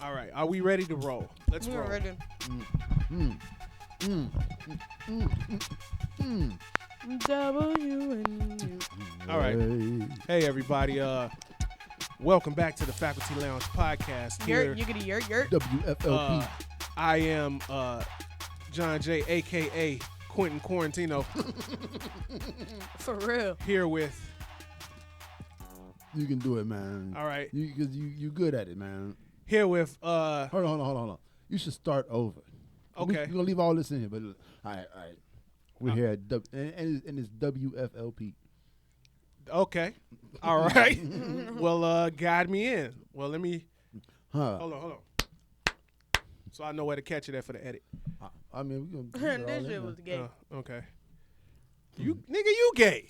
All right, are we ready to roll? Let's We're roll. ready. W-N-U. All right. Hey, everybody. Welcome back to the Faculty Lounge podcast. Here, Yiggity, yurt. WFLP. I am John J, a.k.a. Quentin Quarantino, For real. here with, You can do it, man. all right, Because you good at it, man. here with, Hold on. You should start over. Okay. We're going to leave all this in here. But all right. We're here at and it's WFLP. okay, all right. Well, guide me in. Well, let me, Huh. hold on. So I know where to catch it at for the edit. I mean, we're going to This shit was gay. Okay. You gay.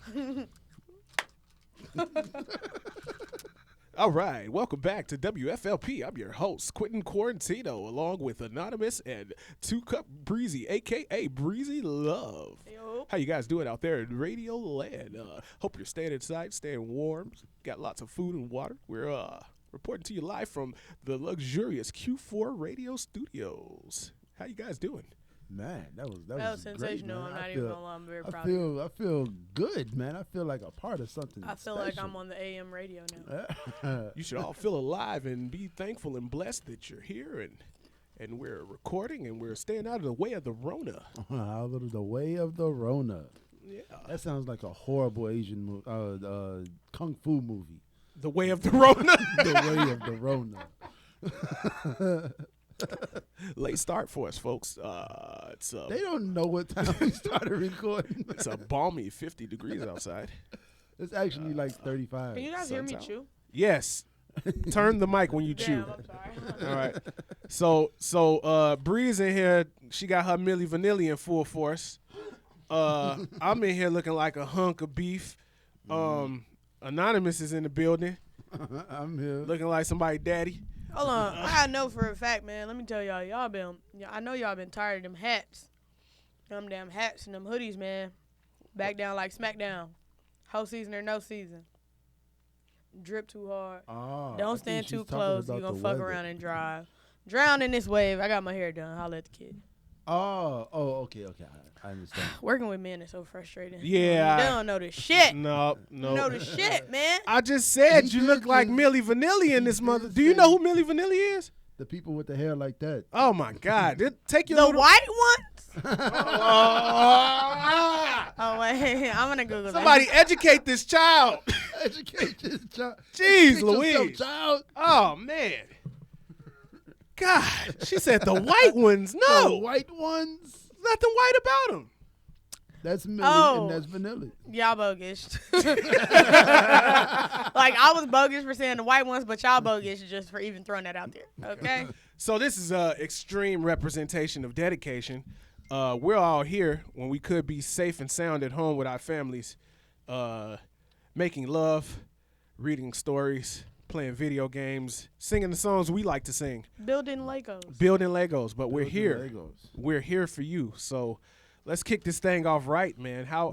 All right, welcome back to WFLP. I'm your host, Quentin Quarantino, along with Anonymous and 2 Cup Breezy, a.k.a. Breezy Love. Yo. How you guys doing out there in Radio Land? Hope you're staying inside, staying warm. Got lots of food and water. We're reporting to you live from the luxurious Q4 Radio Studios. How you guys doing? Man, that was sensational. Great, man. I'm not even gonna lie. I'm very proud of I you. feel good, man. I feel like a part of something. I feel like I'm on the AM radio now. You should all feel alive and be thankful and blessed that you're here and we're recording and we're staying out of the way of the Rona. Out of the way of the Rona. Yeah. That sounds like a horrible Asian kung fu movie. The way of the Rona. The way of the Rona. Late start for us, folks. It's They don't know what time we started recording. it's a balmy 50 degrees outside. It's actually like 35. Can you guys hear me sun's out. chew? Yes. Turn the mic when you chew. Damn, I'm sorry. All right. So Breeze in here, she got her Milli Vanilli in full force. I'm in here looking like a hunk of beef. Anonymous is in the building, I'm here. looking like somebody daddy. Hold on. I know for a fact, man. Let me tell y'all. I know y'all been tired of them hats. Them damn hats and them hoodies, man. Back down like SmackDown. Whole season or no season. Drip too hard. Don't stand too close. You gonna fuck around and drive. Drown in this wave. I got my hair done. Holla at the kid. Okay. I understand. Working with men is so frustrating. Yeah. They don't know the shit. No. Know the shit, man. I just said you look like Milli Vanilli in this mother. Do you know who Milli Vanilli is? The people with the hair like that. Oh my God! Take your The little. white ones? Oh, Oh, wait. I'm going to Google somebody educate this child. Educate this child. Jeez, Educate yourself, Louise. child. Oh man. God, she said the white ones. The No, white ones. nothing white about them. That's Millie Oh. and that's Vanilla. Y'all bogus. Like, I was bogus for saying the white ones, but y'all bogus just for even throwing that out there. Okay? So this is a extreme representation of dedication. We're all here when we could be safe and sound at home with our families, making love, reading stories, playing video games, singing the songs we like to sing, Building Legos. building Legos. But we're Building here. Legos. We're here for you. So let's kick this thing off right, man. How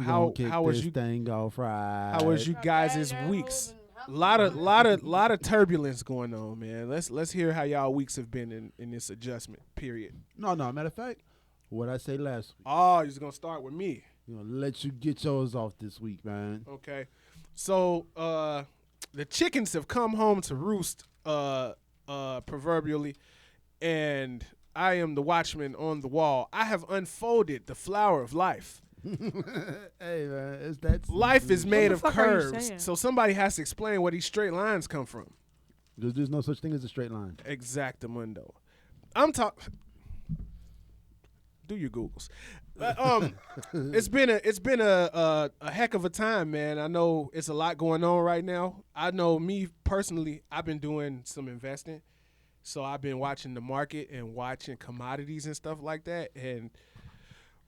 was you? thing off right? How was you guys' weeks? Lot of turbulence going on, man. Let's hear how y'all weeks have been in this adjustment period. No. Matter of fact, what I say last week. Oh, you're gonna start with me. You know, let you get yours off this week, man. Okay. So the chickens have come home to roost, proverbially, and I am the watchman on the wall. I have unfolded the flower of life. Hey, man, it's that Life is made of fuck are you curves, saying? so somebody has to explain where these straight lines come from. because there's no such thing as a straight line. Exactamundo. I'm talking. Do your Googles. It's been a heck of a time, man. I know it's a lot going on right now. I know me personally, I've been doing some investing, so I've been watching the market and watching commodities and stuff like that. And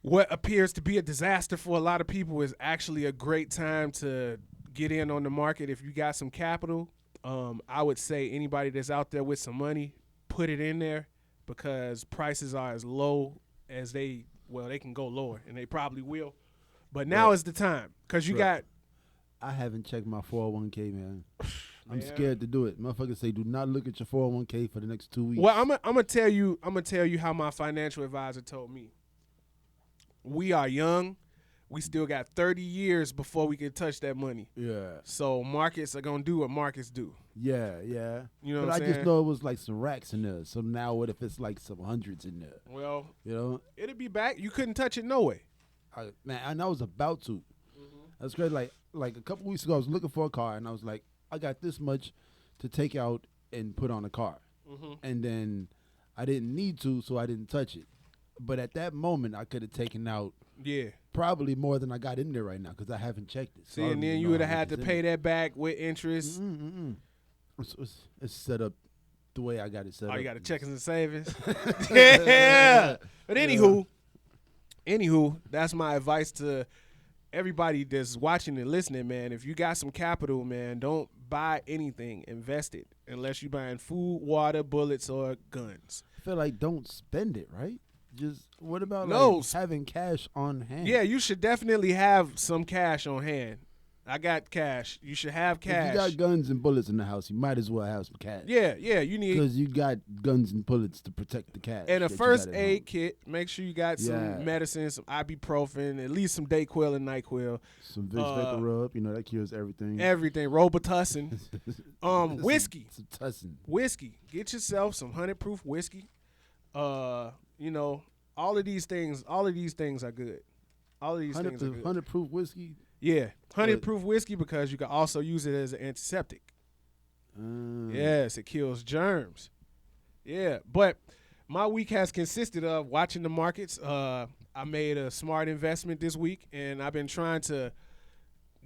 what appears to be a disaster for a lot of people is actually a great time to get in on the market if you got some capital. I would say anybody that's out there with some money, put it in there because prices are as low as they can go lower, and they probably will. But now is the time because you got. I haven't checked my 401k, man. I'm man. scared to do it. Motherfuckers say do not look at your 401k for the next 2 weeks. Well, I'm gonna tell you how my financial advisor told me. We are young. We still got 30 years before we can touch that money. Yeah. So markets are gonna do what markets do. Yeah. You know But what I'm I just saying? know it was like some racks in there. So now what if it's like some hundreds in there? Well, You know? it'll be back. You couldn't touch it no way. And I was about to. That's great. Like a couple weeks ago, I was looking for a car, and I was like, I got this much to take out and put on a car. And then I didn't need to, so I didn't touch it. But at that moment, I could have taken out probably more than I got in there right now because I haven't checked it. So See, and then you would have had to pay that back with interest. It's set up the way I got it set up. Oh, you got to checkings and savings. Yeah. But anywho, that's my advice to everybody that's watching and listening, man. If you got some capital, man, don't buy anything. Invest it unless you're buying food, water, bullets, or guns. I feel like don't spend it, right? Just what about having cash on hand? Yeah, you should definitely have some cash on hand. I got cash. You should have cash. If you got guns and bullets in the house, you might as well have some cash. Yeah, you need because you got guns and bullets to protect the cash. And a first aid kit. Make sure you got some medicine, some ibuprofen, at least some Dayquil and NyQuil. Some Vicks Vapor Rub, that cures everything. Everything. Robitussin. Whiskey. Some Tussin. Whiskey. Get yourself some 100 proof whiskey. All of these things are good. All of these things are good. 100 proof whiskey. Yeah, 100 proof whiskey because you can also use it as an antiseptic. Yes, it kills germs. Yeah, but my week has consisted of watching the markets. I made a smart investment this week, and I've been trying to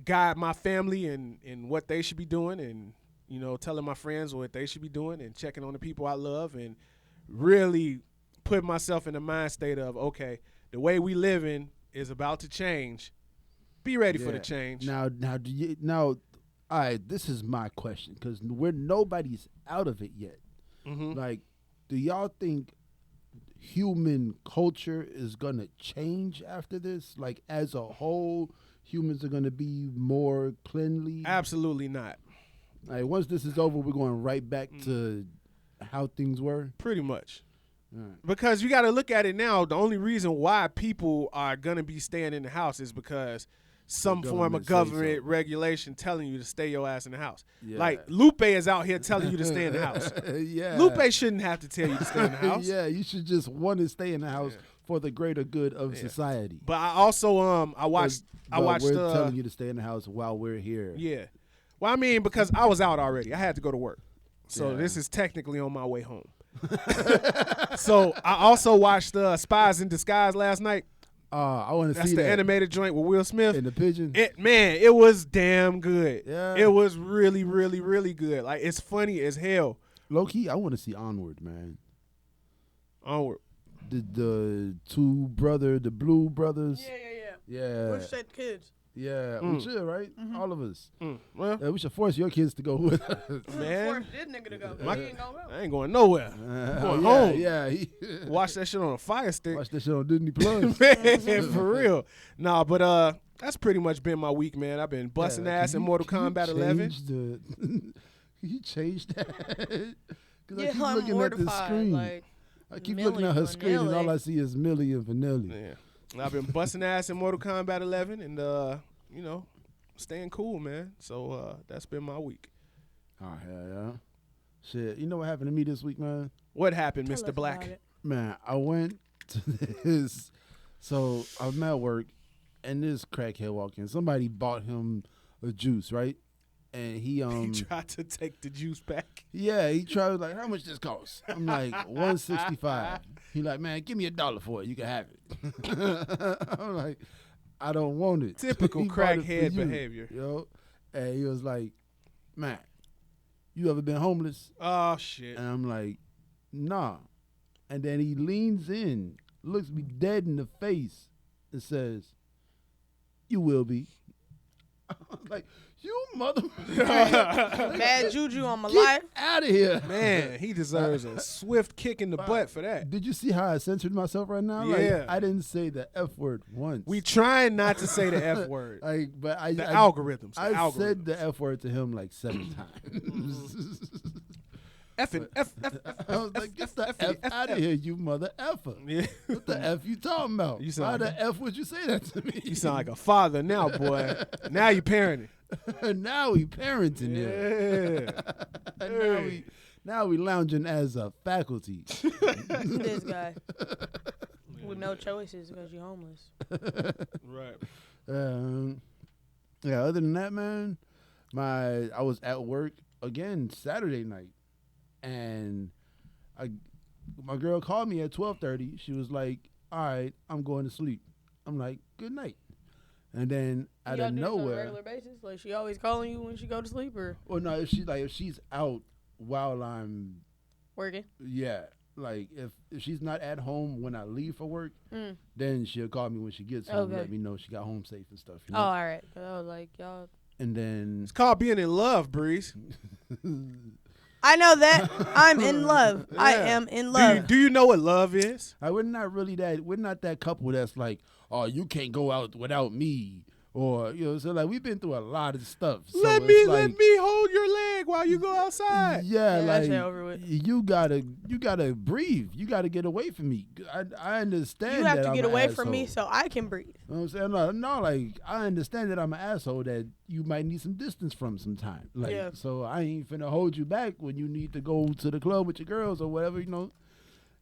guide my family in what they should be doing and, telling my friends what they should be doing and checking on the people I love and really put myself in the mind state of, okay, the way we living is about to change. Be ready for the change. Now, all right, this is my question because nobody's out of it yet. Like, do y'all think human culture is going to change after this? Like, as a whole, humans are going to be more cleanly? Absolutely not. All right, once this is over, we're going right back to how things were? Pretty much. Because you got to look at it now. The only reason why people are going to be staying in the house is because some form of government regulation telling you to stay your ass in the house. Yeah. Like, Lupe is out here telling you to stay in the house. Yeah. Lupe shouldn't have to tell you to stay in the house. Yeah, you should just want to stay in the house for the greater good of society. But I also I watched we're telling you to stay in the house while we're here. Yeah. Well, I mean, because I was out already. I had to go to work. So this is technically on my way home. So I also watched Spies in Disguise last night. I want to see That's the animated joint with Will Smith. And the pigeon. It was damn good. Yeah. It was really, really, really good. Like, it's funny as hell. Low key, I want to see Onward, man. Onward. The the Blue brothers. Yeah. Where's that kids? Yeah, we should, right? All of us. Well, we should force your kids to go with us. Man. Force this nigga to go. He ain't gonna go. I ain't going nowhere. I'm going home. Yeah. Watch that shit on a Fire Stick. Watch that shit on Disney Plus. Man, for real. Nah, but that's pretty much been my week, man. I've been busting ass in Mortal Kombat 11. You changed that? Because Yeah, I keep I'm looking at the mortified. screen. Like, I keep looking at her screen and all I see is Millie and Vanilli. Yeah. I've been busting ass in Mortal Kombat 11 and, staying cool, man. So that's been my week. Oh, hell yeah. Shit, you know what happened to me this week, man? What happened, Tell Mr. us Black? about it. Man, I went to this. So I'm at work, and this crackhead walked in. Somebody bought him a juice, right? And he He tried to take the juice back. Yeah, he tried like, how much this cost? I'm like, $165. He like, man, give me $1 for it. You can have it. I'm like, I don't want it. Typical He bought it for crackhead you, behavior. Yo. And he was like, man, you ever been homeless? Oh, shit. And I'm like, nah. And then he leans in, looks me dead in the face, and says, you will be. I was like, you mother. Bad juju on my life. Get out of here. Man, he deserves a swift kick in the butt for that. Did you see how I censored myself right now? Yeah. Like, I didn't say the F word once. We trying not to say the F word. But The algorithms. I said the F word to him like 7 times. F. I was like, get the F out of here, you mother effer. Yeah. What the F you talking about? You sound Why like the F would you say that to me? You sound like a father now, boy. Now you parenting. Now we parenting here. Yeah. Now we lounging as a faculty. This guy. With no choices because you're homeless. Right. Yeah, other than that, man, I was at work again Saturday night, and my girl called me at 12:30. She was like, "All right, I'm going to sleep." I'm like, "Good night." And then out Y'all of do this on a nowhere, regular basis? Like she always calling you when she go to sleep or well, no, if she's out while I'm, working? yeah, like if she's not at home when I leave for work, then she'll call me when she gets home, Okay. let me know she got home safe and stuff. You Oh, know? all right. 'Cause I was like, y'all. And then It's called being in love, Breeze. I know that. I'm in love. I Yeah. am in love. Do you know what love is? we're not that couple that's like, oh, you can't go out without me, or so like we've been through a lot of stuff. So let it's me like, hold your leg while you go outside. yeah, Yeah, that like shit over with. you gotta breathe. You gotta get away from me. I understand. You have that to I'm get an away from me asshole. so I can breathe. You know what I'm saying? No, like I understand that I'm an asshole that you might need some distance from sometime. Like, Yeah. so I ain't finna hold you back when you need to go to the club with your girls or whatever,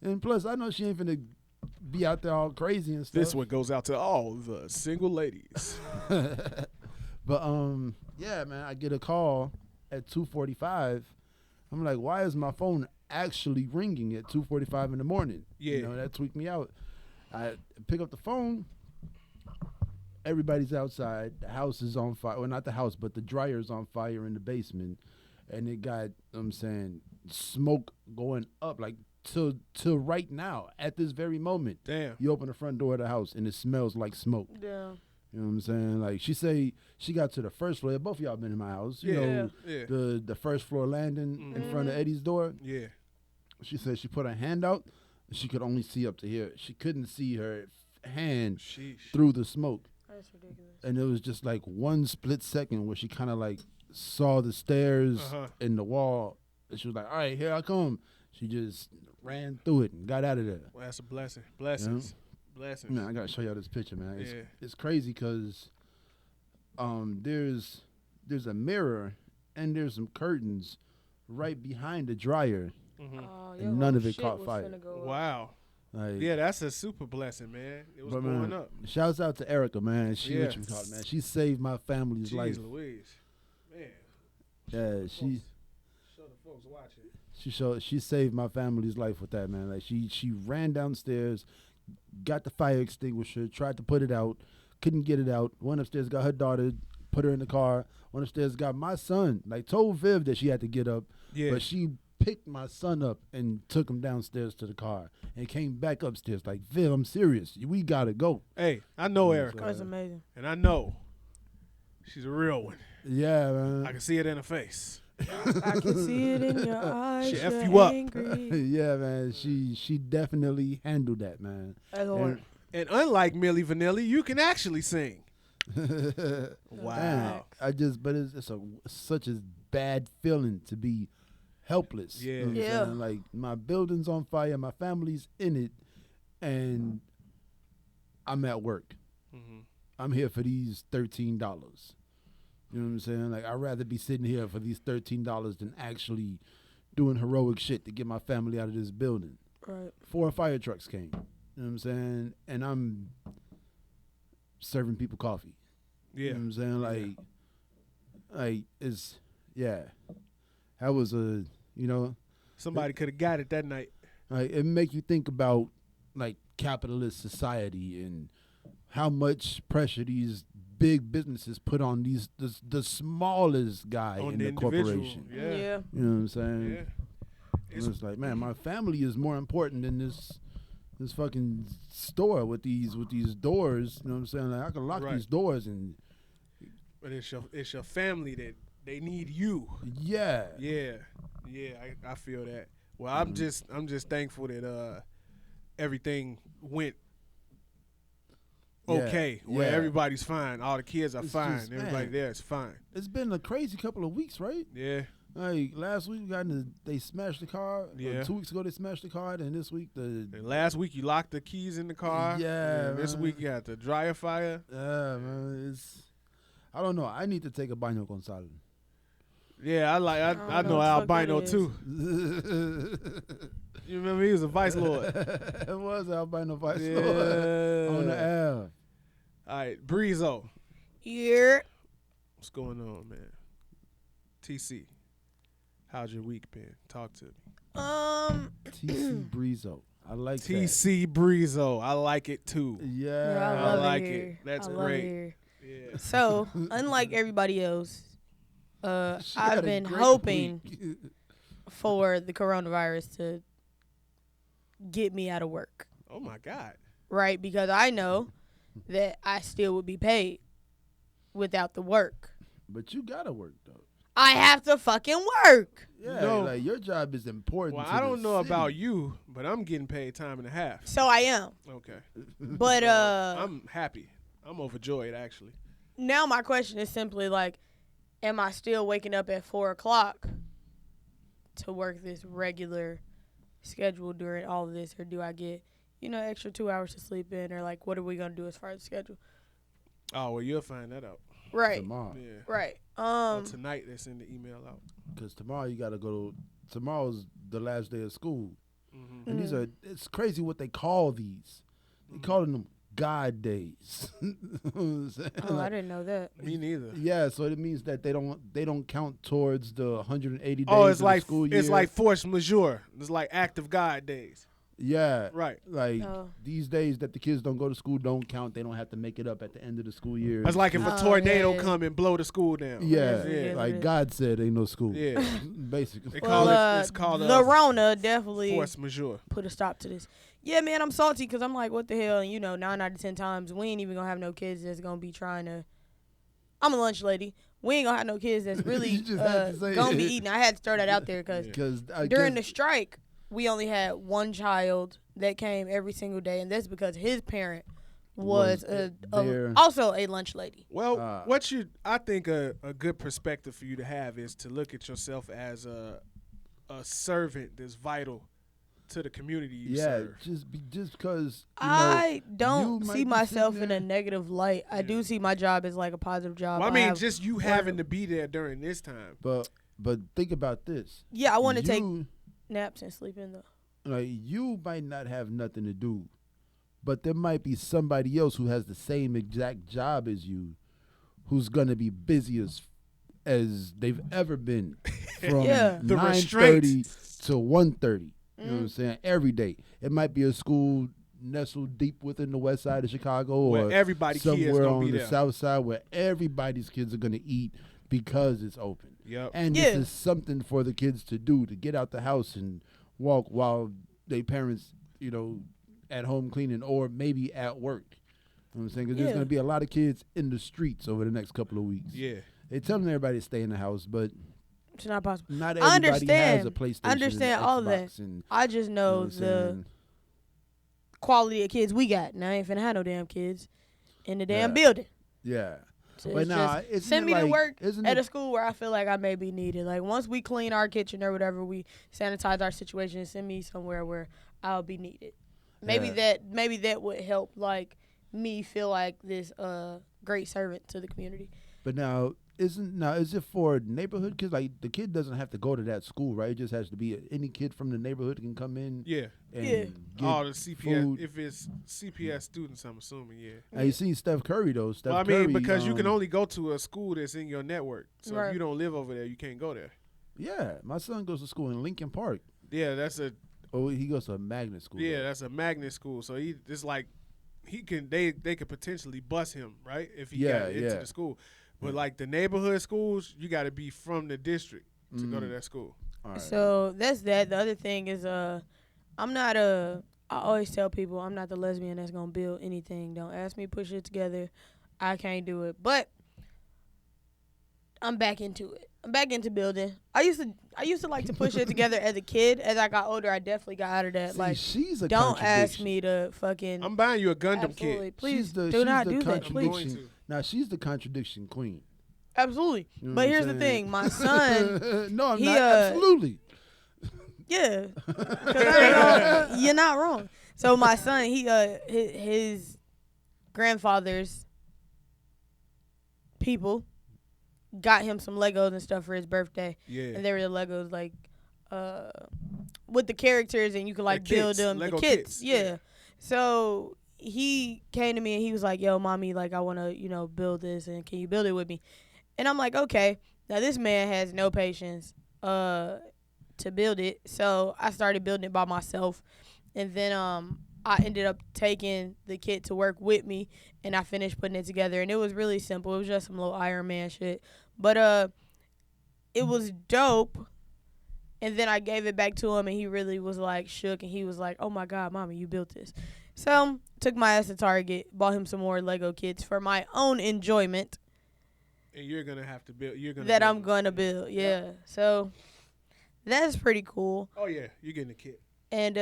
And plus, I know she ain't finna be out there all crazy and stuff. This one goes out to all the single ladies. But yeah, man, I get a call at 2:45. I'm like, why is my phone actually ringing at 2:45 in the morning? Yeah. That tweaked me out. I pick up the phone. Everybody's outside. The house is on fire. Well, not the house, but the dryer's on fire in the basement, and it got, smoke going up like till right now at this very moment. Damn. You open the front door of the house and it smells like smoke. Yeah. You know what I'm saying? Like she say she got to the first floor. Both of y'all been in my house. You know, Yeah. the first floor landing in front of Eddie's door. Yeah. She said she put her hand out. She could only see up to here. She couldn't see her hand Sheesh. through the smoke. That's ridiculous. And it was just like one split second where she kind of like saw the stairs and the wall. And she was like, all right, here I come. She just ran through it and got out of there. Well, that's a blessing. Blessings. Blessings. Man, I got to show y'all this picture, man. Yeah. It's crazy because there's a mirror and there's some curtains right behind the dryer. Oh, And none of it caught fire. Wow. Like, Yeah, that's a super blessing, man. It was but going man, up. shouts out to Erica, man. She Yeah. man. She saved my family's Jeez life. Louise. Man. Yeah, she Show the folks watching. she saved my family's life with that, man. Like she ran downstairs, got the fire extinguisher, tried to put it out, couldn't get it out. Went upstairs, got her daughter, put her in the car. Went upstairs, got my son. Like told Viv that she had to get up, Yeah. but she picked my son up and took him downstairs to the car and came back upstairs. Like, Viv, I'm serious. We gotta go. Hey, I know Yeah, Erica, That's amazing. and I know she's a real one. Yeah, man. I can see it in her face. I can see it in your eyes. She F you're you up. angry. Yeah, man. She definitely handled that, man. That's hard. And unlike Milli Vanilli, you can actually sing. Wow. Man, but it's such a bad feeling to be helpless. Yeah. You know what I'm Yeah. saying? Like my building's on fire, my family's in it, and I'm at work. Mhm. I'm here for these $13. You know what I'm saying? Like I'd rather be sitting here for these $13 than actually doing heroic shit to get my family out of this building. Right. 4 fire trucks came. You know what I'm saying? And I'm serving people coffee. Yeah. You know what I'm saying? Like it's, yeah. That was Somebody could have got it that night. like it make you think about like capitalist society and how much pressure these big businesses put on the smallest guy On in the the individual. corporation. Yeah. Yeah. You know what I'm saying? Yeah. It's like, man, my family is more important than this fucking store with these doors. You know what I'm saying? Like I can lock Right. these doors and But it's your family that they need you. Yeah. Yeah. I feel that. Well, I'm just thankful that everything went okay. Where everybody's fine. All the kids are fine. Just, Everybody man, there is fine. It's been a crazy couple of weeks, right? Yeah. Like last week, they smashed the car. Yeah. 2 weeks ago, they smashed the car, and this week And last week you locked the keys in the car. Yeah. And this man. week you had the dryer fire. Yeah, man. I don't know. I need to take a baño con sal. Yeah, I know albino too. You remember he was a vice lord. It was albino vice Yeah. lord on the air. All right, Breezo. Yeah. What's going on, man? TC, how's your week been? Talk to me. TC Breezo. I like TC Breezo. I like it too. that. Yeah, Yeah. I love like it. it. Here. That's I love great. it here. Yeah. So, unlike everybody else, She had I've a been great hoping week. for the coronavirus to get me out of work, Oh my God. right? Because I know that I still would be paid without the work. But you gotta work though. I have to fucking work. Yeah, No. like your job is important. Well, to I the don't know city. about you, but I'm getting paid time and a half. So I am. Okay. But I'm happy. I'm overjoyed actually. now my question is simply like, am I still waking up at 4:00 to work this regular schedule during all of this, or do I get, extra 2 hours to sleep in, or like, what are we gonna do as far as the schedule? Oh well, you'll find that out. Right. tomorrow. Yeah. Right. Tonight they send the email out. Because tomorrow you gotta go. Tomorrow's the last day of school, Mm-hmm. and it's crazy what they call these. They calling them God days. You know what I'm saying? Oh, I Like, didn't know that. Me neither. yeah, so it means that they don't count towards the 180 days Oh, of it's the like school year. it's like force majeure. It's like active God days. yeah, Right. like Oh. these days that the kids don't go to school don't count. They don't have to make it up at the end of the school year. It's like if a Oh, tornado yeah. come and blow the school down. yeah, Yeah. like God said, ain't no school. Yeah. Basically. They call Well, it's called the Rona definitely force majeure. put a stop to this. Yeah, man, I'm salty because I'm like, what the hell? And 9 out of 10 times, we ain't even going to have no kids that's going to be trying to. I'm a lunch lady. We ain't going to have no kids that's really You just had to say going to be it. eating. I had to throw that out there because Because during the strike, we only had one child that came every single day, and that's because his parent was there. also a lunch lady. Well, I think a good perspective for you to have is to look at yourself as a servant that's vital to the community you serve. just because I don't you might see be myself sitting in a there- negative light. I do see my job as like a positive job. Well, I mean, have just you having to be there during this time. But think about this. Yeah, I want to take You- naps and sleep in though. Like you might not have nothing to do, but there might be somebody else who has the same exact job as you, who's gonna be busy as they've ever been from Yeah. The 9:30 restraints. to 1:30. You know what I'm Mm. saying? Every day. It might be a school nestled deep within the west side of Chicago, Where or everybody kids somewhere gonna on be the there. south side where everybody's kids are gonna eat because it's open. Yep. And Yeah. this is something for the kids to do, to get out the house and walk while their parents, at home cleaning or maybe at work. You know what I'm saying? Because there's Yeah. going to be a lot of kids in the streets over the next couple of weeks. Yeah. They're telling everybody to stay in the house, but It's not possible. not I everybody has understand. a PlayStation. I understand and all of that. Xbox and, I just you know what I'm the saying? quality of kids we got. And I ain't finna have no damn kids in the damn Yeah. building. Yeah. So But it's nah, just isn't send it me to like- work isn't at it- a school where I feel like I may be needed. Like once we clean our kitchen or whatever, we sanitize our situation, send me somewhere where I'll be needed. Maybe Yeah. that would help like me feel like this great servant to the community. But now, is it for neighborhood kids? Like, the kid doesn't have to go to that school, right? It just has to be any kid from the neighborhood can come in Yeah. and Yeah. get All the CPS. food. If it's CPS students, I'm assuming, yeah. Now, you seen Steph Curry, though. Steph Well, I mean, Curry, because you can only go to a school that's in your network. So Right. if you don't live over there, you can't go there. Yeah, my son goes to school in Lincoln Park. Yeah, that's a Oh, he goes to a magnet school. yeah, though. that's a magnet school. So it's like they could potentially bust him, right? If he Yeah, got into yeah. the school. But like the neighborhood schools, you got to be from the district to go to that school. All right. So that's that. The other thing is I'm not I always tell people I'm not the lesbian that's gonna build anything. Don't ask me to push it together. I can't do it. But I'm back into it. I'm back into building. I used to like to push it together as a kid. As I got older, I definitely got out of that. See, Like, she's a don't ask contradiction. me to fucking. I'm buying you a Gundam Absolutely, kit. please she's do not the do that. Please. contradiction. Now she's the contradiction queen. Absolutely. You know But what here's I'm the saying? thing, my son. No, I'm he, not. Absolutely. Yeah, 'cause you're not wrong. So my son, his grandfather's people got him some Legos and stuff for his birthday, Yeah. and they were the Legos like with the characters, and you could like The build kits, them. Lego the kits, kits, yeah. yeah. So he came to me and he was like, "Yo, mommy, like I want to, build this, and can you build it with me?" And I'm like, "Okay." Now this man has no patience to build it, so I started building it by myself, and then I ended up taking the kit to work with me, and I finished putting it together, and it was really simple. It was just some little Iron Man shit, but it was dope. And then I gave it back to him, and he really was like shook, and he was like, "Oh my God, mommy, you built this." So took my ass to Target, bought him some more Lego kits for my own enjoyment. And you're gonna have to build. I'm gonna build, yeah. So that's pretty cool. Oh yeah, you're getting a kit And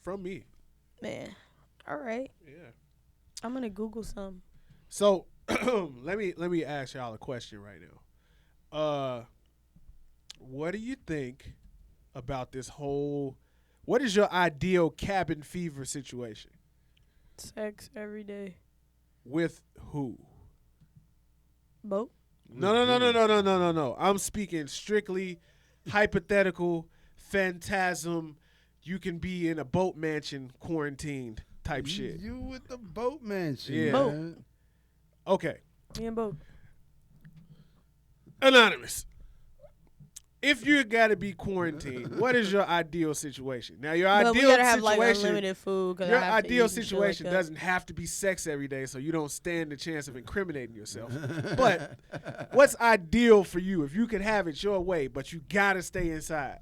from me. man, all right, Yeah. I'm gonna Google some. So let me ask y'all a question right now. What do you think about this whole? What is your ideal cabin fever situation? Sex every day. With who? Boat. No. I'm speaking strictly hypothetical, phantasm. You can be in a boat mansion, quarantined type shit. You with the boat mansion. Yeah. Man. Okay. Me and boat. Anonymous. If you gotta be quarantined, what is your ideal situation? Now, your But we ideal gotta have like situation, unlimited food. 'Cause your I have to ideal eat and shit situation like that. doesn't have to be sex every day, so you don't stand the chance of incriminating yourself. But what's ideal for you? If you could have it your way, but you gotta stay inside.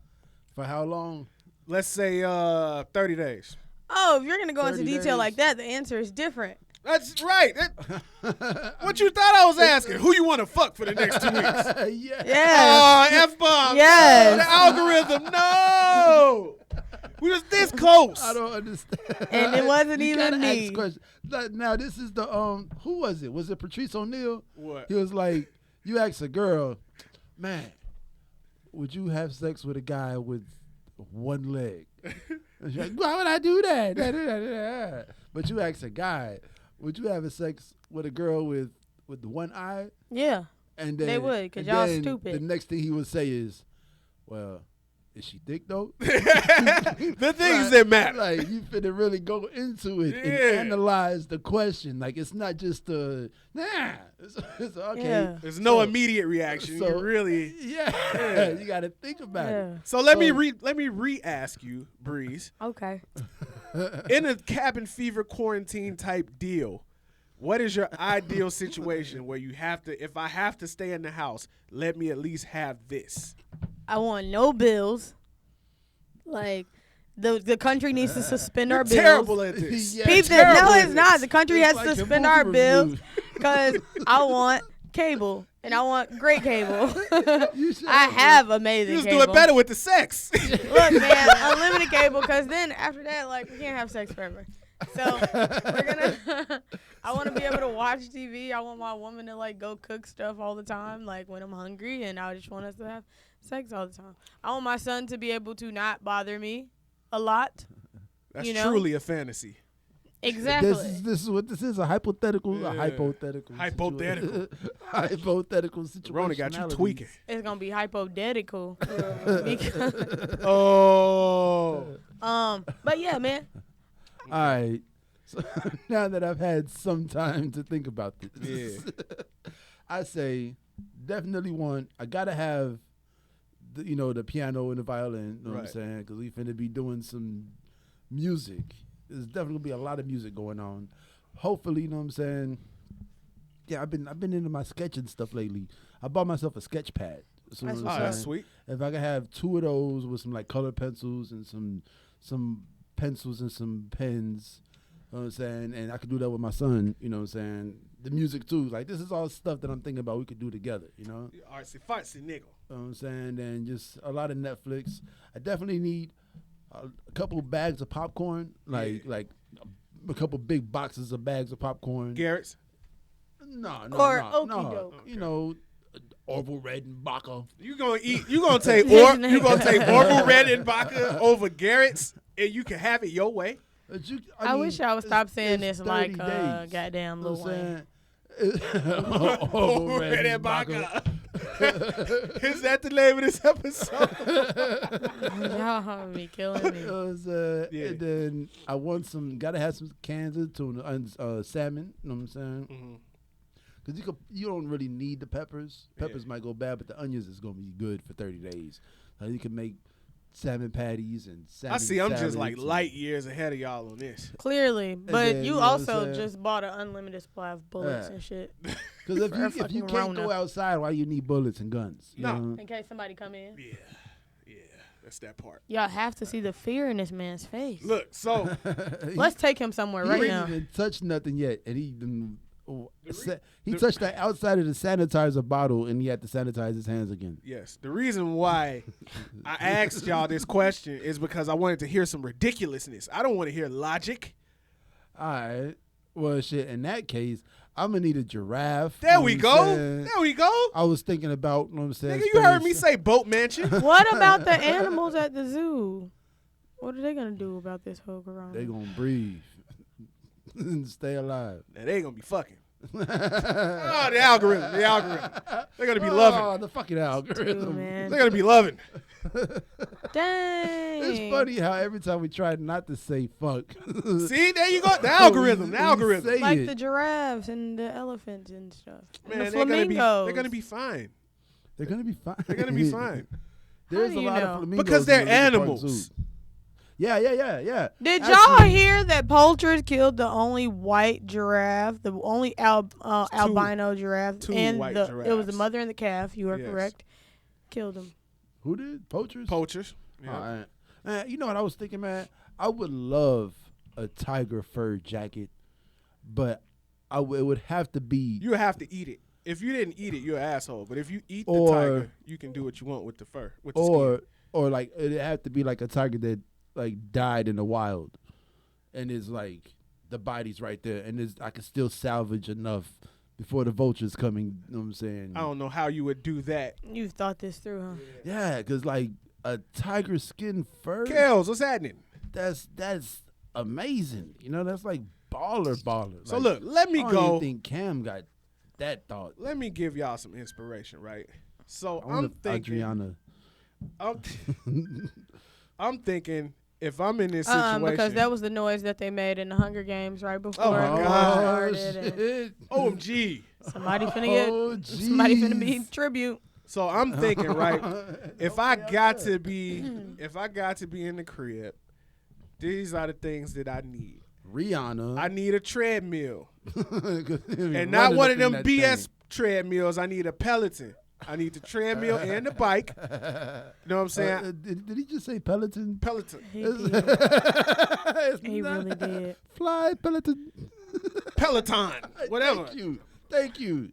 For how long? Let's say 30 days. Oh, if you're gonna go into 30 detail days. like that, the answer is different. That's right. What you thought I was asking? Who you want to fuck for the next 2 weeks? Yeah. Yes. Oh, F-bomb. Yes. The algorithm. No. We was this close. I don't understand. And it wasn't You even gotta ask me. questions. Now this is the who was it? Was it Patrice O'Neal? What? He was like, you ask a girl, man, would you have sex with a guy with one leg? And she's like, why would I do that? But you ask a guy, would you have a sex with a girl with one eye? Yeah. And then They would, 'cause and y'all then stupid. The next thing he would say is, well, is she thick though? The things that matter. Like you finna really go into it and Yeah. analyze the question. Like it's not just it's okay. Yeah. There's no So- immediate reaction. You really. Yeah, you got to think about Yeah. it. So let me re-ask you, Breeze. Okay. In a cabin fever quarantine type deal, what is your ideal situation where you have to? If I have to stay in the house, let me at least have this. I want no bills. Like the country needs to suspend our bills. Terrible at this. Yeah, Peep this. terrible No, at it's not. this. The country It's has like to a suspend movie our bills review. because I want cable and I want great cable. You should I have amazing You just cable. do it better with the sex. Look, man, unlimited cable, because then after that, like, we can't have sex forever. So we're gonna. I want to be able to watch TV. I want my woman to like go cook stuff all the time, like when I'm hungry, and I just want us to have sex all the time. I want my son to be able to not bother me a lot. That's You know? truly a fantasy. Exactly. This is what this is, a hypothetical, Yeah. Hypothetical hypothetical situation. Rona got you tweaking. It's gonna be hypothetical. because, Oh. but yeah, man. All right. So now that I've had some time to think about this, I say definitely I gotta have the piano and the violin. You know what I'm Right. saying? Because we finna be doing some music. There's definitely gonna be a lot of music going on. Hopefully, you know what I'm saying. Yeah, I've been into my sketching stuff lately. I bought myself a sketch pad. So That's you know what Oh, I'm that's saying? sweet. If I could have 2 of those with some like color pencils and some pencils and some pens, know what I'm saying? And I could do that with my son, you know what I'm saying? The music too. Like, this is all stuff that I'm thinking about we could do together, you know? Artsy fartsy nigga. You know what I'm saying? And just a lot of Netflix. I definitely need a couple bags of popcorn, like a couple big boxes of bags of popcorn. Garrett's? No. Okey-doke. You know, Orville Redenbacher. You gonna take Orville Redenbacher over Garrett's, and you can have it your way. I wish I would stop saying this like 30 days. goddamn Lil Wayne. Orville Redenbacher. Is that the name of this episode? Y'all be killing me. And then I want gotta have some cans of tuna and salmon. You know what I'm saying? Mm-hmm. Because you don't really need the peppers. Peppers might go bad, but the onions is gonna be good for 30 days. You can make salmon patties and salmon. I see. I'm just salads like and- light years ahead of y'all on this. Clearly, but then, you you know what I'm also saying? just bought an unlimited supply of bullets Yeah. and shit Because if For a you fucking can't go Rona. outside, why you need bullets and guns? You No. know? in case somebody come in. Yeah, that's that part. Y'all have to see the fear in this man's face. Look, so Let's take him somewhere He right ain't now. even touched nothing yet, and he touched the outside of the sanitizer bottle, and he had to sanitize his hands again. yes, the reason why I asked y'all this question is because I wanted to hear some ridiculousness. I don't want to hear logic. All right. Well, shit. In that case, I'm gonna need a giraffe. There you know we what go. I'm saying? There we go. I was thinking about, you know what I'm saying? Nigga, you heard me say boat mansion. What about the animals at the zoo? What are they gonna do about this whole corona? They gonna breathe and stay alive. Now, they gonna be fucking. Oh, the algorithm. They're gonna be loving. Oh, the fucking Dude, algorithm. man. They're gonna be loving. Dang. It's funny how every time we try not to say fuck. See, there you go. The algorithm. The we algorithm. say Like it. the giraffes and the elephants and stuff. Man, and the they're flamingos. gonna be fine. They're gonna be fine. They're gonna be fine. There's How a do you lot know? of flamingos Because in they're the Lincoln Park animals. Zoo. Yeah. Did Actually- y'all hear that poultry killed the only white giraffe, the only albino giraffe, two and white it was the giraffes. mother and the calf? You are Yes. correct. Killed them. Who did? Poachers? Poachers. All Yeah. right. Man, you know what I was thinking, man? I would love a tiger fur jacket, but it would have to be You have to eat it. If you didn't eat it, you're an asshole. But if you eat the Or- tiger, you can do what you want with the fur. With the skin. or like it'd have to be like a tiger that like died in the wild, and it's like the body's right there, and I could still salvage enough before the vultures coming. You know what I'm saying? I don't know how you would do that. You've thought this through, huh? Yeah, because like a tiger skin fur, Kels, what's happening? that's amazing. You know, that's like baller. So Like, look, let me I don't go. even think Cam got that thought. Let me give y'all some inspiration, right? So I I'm wonder if thinking. Adriana. I'm thinking if I'm in this situation. Because that was the noise that they made in the Hunger Games right before. Oh, my it God. started, and shit. OMG. Somebody finna get. Oh, Somebody finna be jeez. tribute. So I'm thinking, right? If I got to be in the crib, these are the things that I need. Rihanna. I need a treadmill, and and not one of them BS treadmills. I need a Peloton. I need the treadmill and the bike. You know what I'm saying? Did he just say Peloton? Peloton. He did. It's He not- really did. Fly Peloton. Peloton. Whatever. Thank you.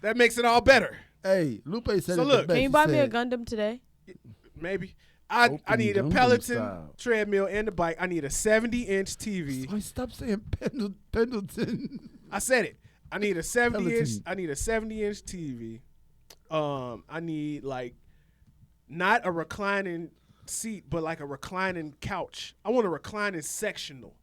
That makes it all better. Hey, Lupe said So it the look. best. Can you He buy me a said, Gundam today? Maybe. I Open need a Gundam Peloton style. treadmill and the bike. I need a 70-inch TV. Why stop saying Pendleton? I said it. I need a 70-inch. Peloton. I need a 70-inch TV. I need like not a reclining seat, but like a reclining couch. I want a reclining sectional.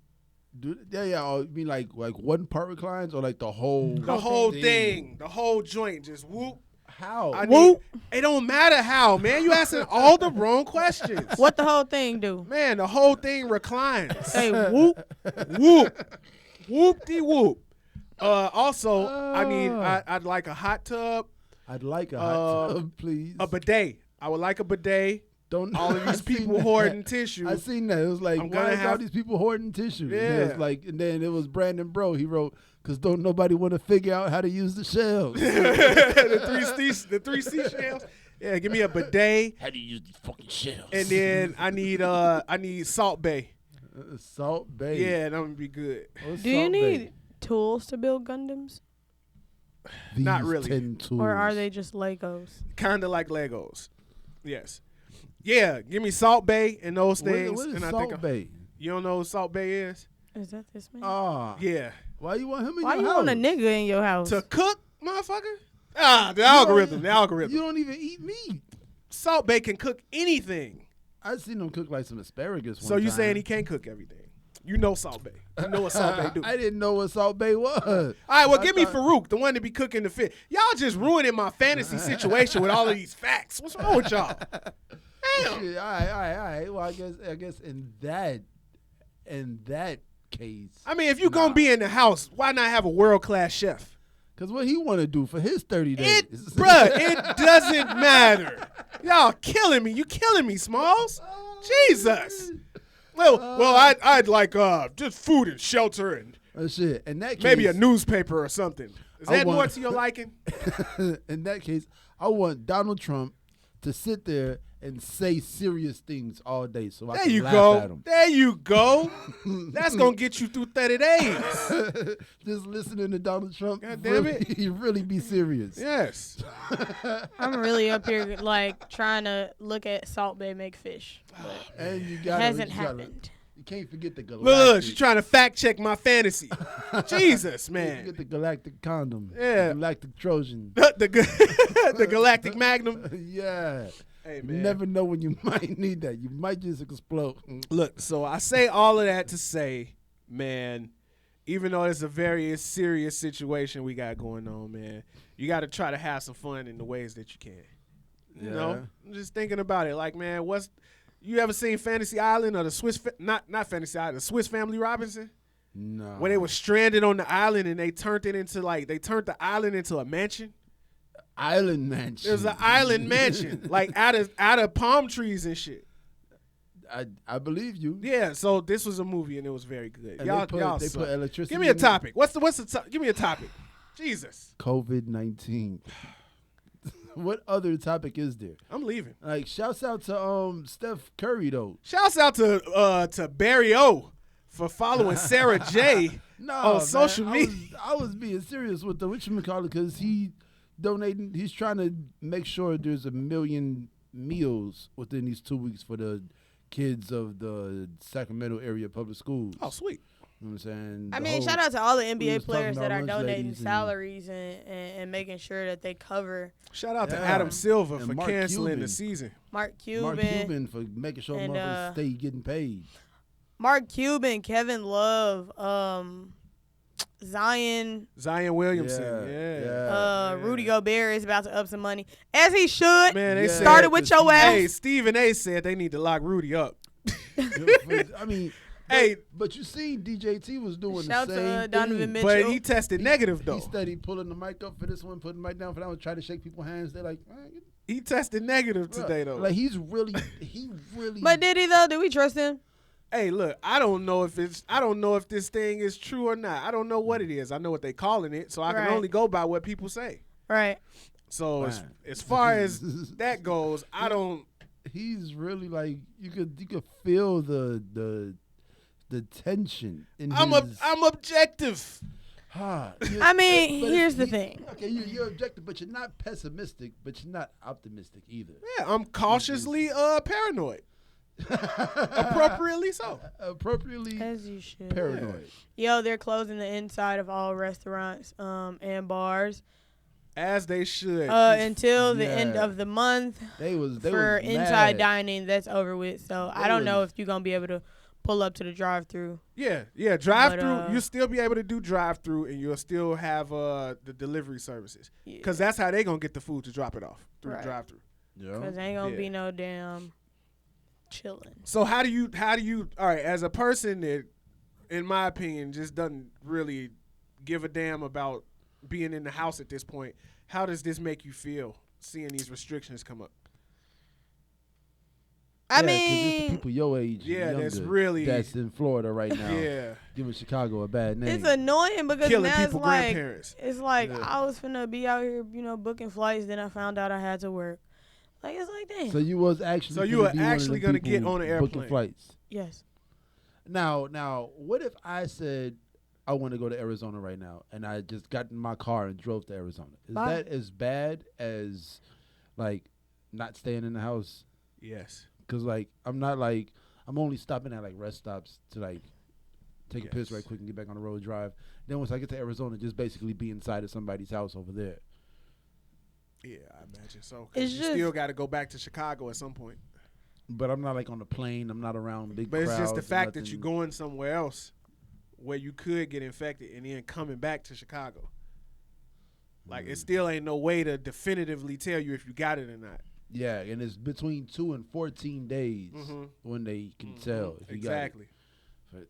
Yeah. Oh, you mean like one part reclines or like the whole? The whole thing, the whole joint, just whoop. How? I need, it don't matter how, man. You asking all the wrong questions. What the whole thing do? Man, the whole thing reclines. Say whoop. Whoop, whoop de whoop. Also, I'd like a hot tub, I'd like a hot tub, please. a bidet. I would like a bidet. Don't All of I these seen people that. hoarding tissue. I seen that. It was like, I'm why gonna is all have- these people hoarding tissue? And Yeah. it was like, and then it was Brandon Bro. He wrote, "Cause don't nobody want to figure out how to use the shells." the three seashells. Yeah, give me a bidet, How do you use these fucking shells? and then I need Salt Bay. Salt Bay. Yeah, that would be good. What's Do you Salt need Bay? tools to build Gundams? Not These really. 10 tools. Or are they just Legos? Kind of like Legos. Yes. Yeah, give me Salt Bay and those things. What is and I Salt think Bay? you don't know what Salt Bay is? Is that this man? Ah. Yeah. Why you want him in Why your you house? want a nigga in your house? To cook, motherfucker? The algorithm. The algorithm. You don't even eat meat. Salt Bay can cook anything. I seen him cook like some asparagus. So you saying he can't cook everything? You know Salt Bay. You know what Salt Bay do. I didn't know what Salt Bay was. All right, well, I give me thought- Farouk, the one that be cooking the fish. Y'all just ruining my fantasy situation with all of these facts. What's wrong with y'all? Damn. Shit, all right. Well, I guess in that case, I mean, if you gonna be in the house, why not have a world class chef? because what he want to do for his 30 days? It doesn't matter. Y'all killing me. You killing me, Smalls. Jesus. Well, I'd like just food and shelter and Shit. In that case, maybe a newspaper or something. Is I that want- more to your liking? in that case, I want Donald Trump to sit there and say serious things all day, so I There can you laugh at go. him. There you go. That's gonna get you through 30 days. Just listening to Donald Trump, God damn really, it. he really be serious. Yes. I'm really up here like trying to look at Salt Bay make fish. But And you it got hasn't happened. You can't forget the galactic. Look, she's trying to fact check my fantasy. Jesus, Can't man. forget the galactic condom. Yeah. The galactic Trojan. The Galactic Magnum. Yeah. Hey, You man. never know when you might need that. You might just explode. Look, so I say all of that to say, man, even though it's a very serious situation we got going on, man, you got to try to have some fun in the ways that you can. You know, I'm just thinking about it. Like, man, you ever seen Fantasy Island or the Swiss, not Fantasy Island, the Swiss Family Robinson? No. Where they were stranded on the island and they turned the island into a mansion. Island mansion. It was an island mansion, like out of palm trees and shit. I believe you. Yeah, so this was a movie and it was very good. And Y'all they suck. put electricity. Give me a in it. topic. Give me a topic. Jesus, COVID-19. What other topic is there? I'm leaving. Like, shouts out to Steph Curry though. Shouts out to Barry O for following Sarah J No, on man, social media. I was being serious with the whatchamacallit because he's trying to make sure there's 1 million meals within these 2 weeks for the kids of the Sacramento area public schools. Oh, sweet. You know what I'm saying? I mean, shout out to all the we NBA was talking players that about are lunch donating ladies and- salaries and making sure that they cover Shout out to Yeah. Adam Silver And for Mark canceling Cuban. the season. Mark Cuban, Mark Cuban for making sure and, motherfuckers stay getting paid. Kevin Love, Zion, Zion Williamson. Yeah. Rudy Gobert is about to up some money, as he should. Man, they Yeah. said, Started with your ass. Hey, Stephen A said they need to lock Rudy up. I mean, Hey, but you see, DJT was doing Shout the to, same Donovan thing. Mitchell. but he tested negative though. He studied pulling the mic up for this one, putting the mic down for that one, trying to shake people's hands. They're like, He tested negative bruh. today though. Like he really. But did he though? Did we trust him? Hey, look, I don't know if this thing is true or not. I don't know what it is. I know what they calling it, so I can Right. only go by what people say. Right. So Fine. as far as that goes, I don't. He's really like you could feel the tension in I'm objective. I mean, here's the thing. Okay, you're objective, but you're not pessimistic, but you're not optimistic either. Yeah, I'm cautiously paranoid. Appropriately so. Appropriately As you should. paranoid. Yo, they're closing the inside of all restaurants and bars As they should. until the end Yeah. of the month. They For was inside mad. dining, that's over with. So I They don't know was- if you're gonna be able to pull up to the drive-through. Yeah, drive through. But, You'll still be able to do drive through, and you'll still have the delivery services, Yeah. because that's how they gonna get the food to drop it off through Right. the drive through. Yeah. Cause ain't gonna Yeah. be no damn chilling. So how do you all right, as a person that, in my opinion, just doesn't really give a damn about being in the house at this point, how does this make you feel seeing these restrictions come up? I Yeah, 'cause it's mean, the people your age, Yeah, and that's younger really- that's in Florida right now. Yeah, Giving Chicago a bad name. it's annoying because killing now it's people, like grandparents. I was finna be out here, booking flights. Then I found out I had to work. Like it's like damn. So you was actually. So you finna were be one of actually them gonna get people on an booking airplane. flights. Yes. Now, what if I said I want to go to Arizona right now, and I just got in my car and drove to Arizona? Is Bye. that as bad as like not staying in the house? Yes. Because like I'm only stopping at like rest stops to like take a piss right quick and get back on the road, drive. Then once I get to Arizona, just basically be inside of somebody's house over there. Yeah, I imagine so. 'Cause It's you just- still got to go back to Chicago at some point. But I'm not like on the plane. I'm not around big But crowds. it's just the or fact that nothing. you're going somewhere else where you could get infected and then coming back to Chicago. Like, it still ain't no way to definitively tell you if you got it or not. Yeah, and it's between 2 and 14 days when they can tell if you Exactly. got it.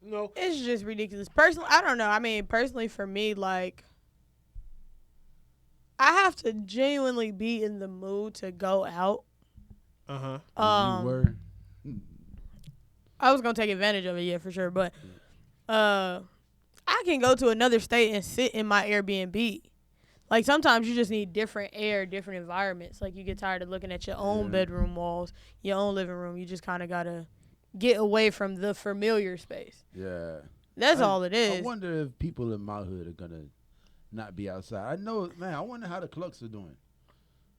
No. It's just ridiculous. Personally, I don't know. I mean, personally for me, like, I have to genuinely be in the mood to go out. Uh-huh. You were. I was gonna take advantage of it, yeah, for sure. But I can go to another state and sit in my Airbnb. Like, sometimes you just need different air, different environments. Like, you get tired of looking at your own bedroom walls, your own living room. You just kind of gotta get away from the familiar space. Yeah. That's all it is. I wonder if people in my hood are gonna not be outside. I know, man. I wonder how the Clucks are doing.